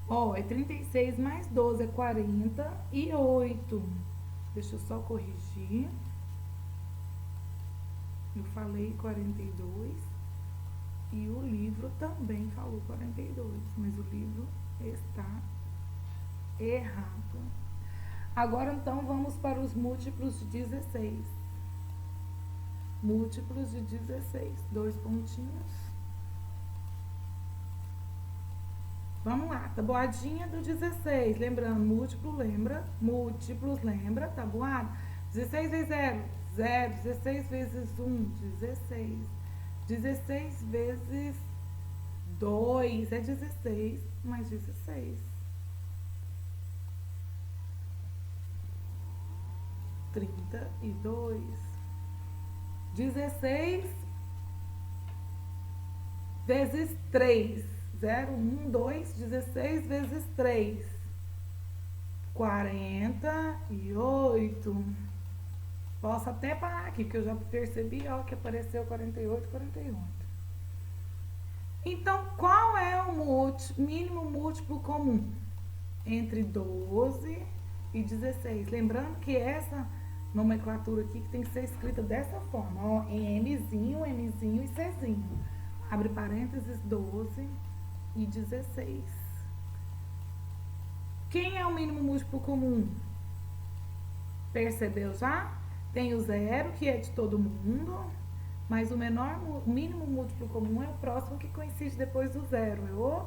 Ó, é 36 mais 12, é 48. Deixa eu só corrigir. Eu falei 42 e o livro também falou 42, mas o livro está errado. Agora, então, vamos para os múltiplos de 16. Múltiplos de 16. 2 pontinhos. Vamos lá, tabuadinha do 16. Lembrando, múltiplos lembra, tabuada. 16 vezes 0, 0. 16 vezes 1, 16. 16 vezes 2 é 16 mais 16. 32. 16 vezes 3. 0, 1, 2. 16 vezes 3. 48. Posso até parar aqui, porque eu já percebi, ó, que apareceu 48, 48. Então, qual é o mínimo múltiplo comum entre 12 e 16? Lembrando que essa nomenclatura aqui que tem que ser escrita dessa forma, ó, em Mzinho, Mzinho e Czinho. Abre parênteses, 12 e 16. Quem é o mínimo múltiplo comum? Percebeu já? Tem o 0, que é de todo mundo, mas o mínimo múltiplo comum é o próximo que coincide depois do 0, é o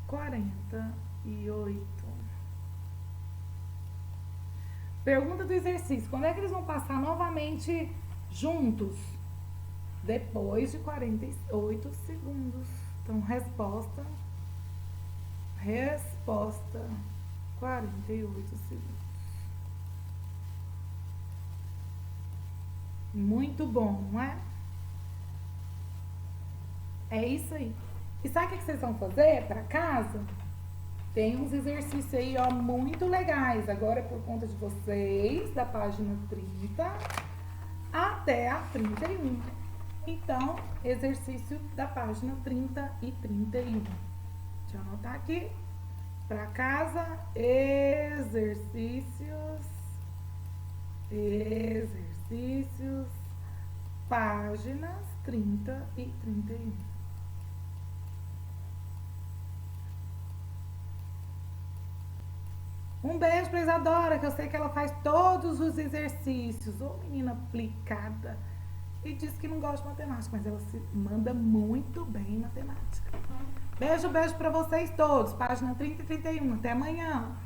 48. Pergunta do exercício: quando é que eles vão passar novamente juntos? Depois de 48 segundos. Então, resposta, 48 segundos. Muito bom, não é? É isso aí. E sabe o que vocês vão fazer para casa? Tem uns exercícios aí, ó, muito legais. Agora é por conta de vocês, da página 30 até a 31. Então, exercício da página 30 e 31. Deixa eu anotar aqui. Para casa, exercícios, páginas 30 e 31. Um beijo pra Isadora, que eu sei que ela faz todos os exercícios. Ô, menina aplicada. E diz que não gosta de matemática, mas ela se manda muito bem em matemática. Beijo pra vocês todos. Página 30 e 31. Até amanhã.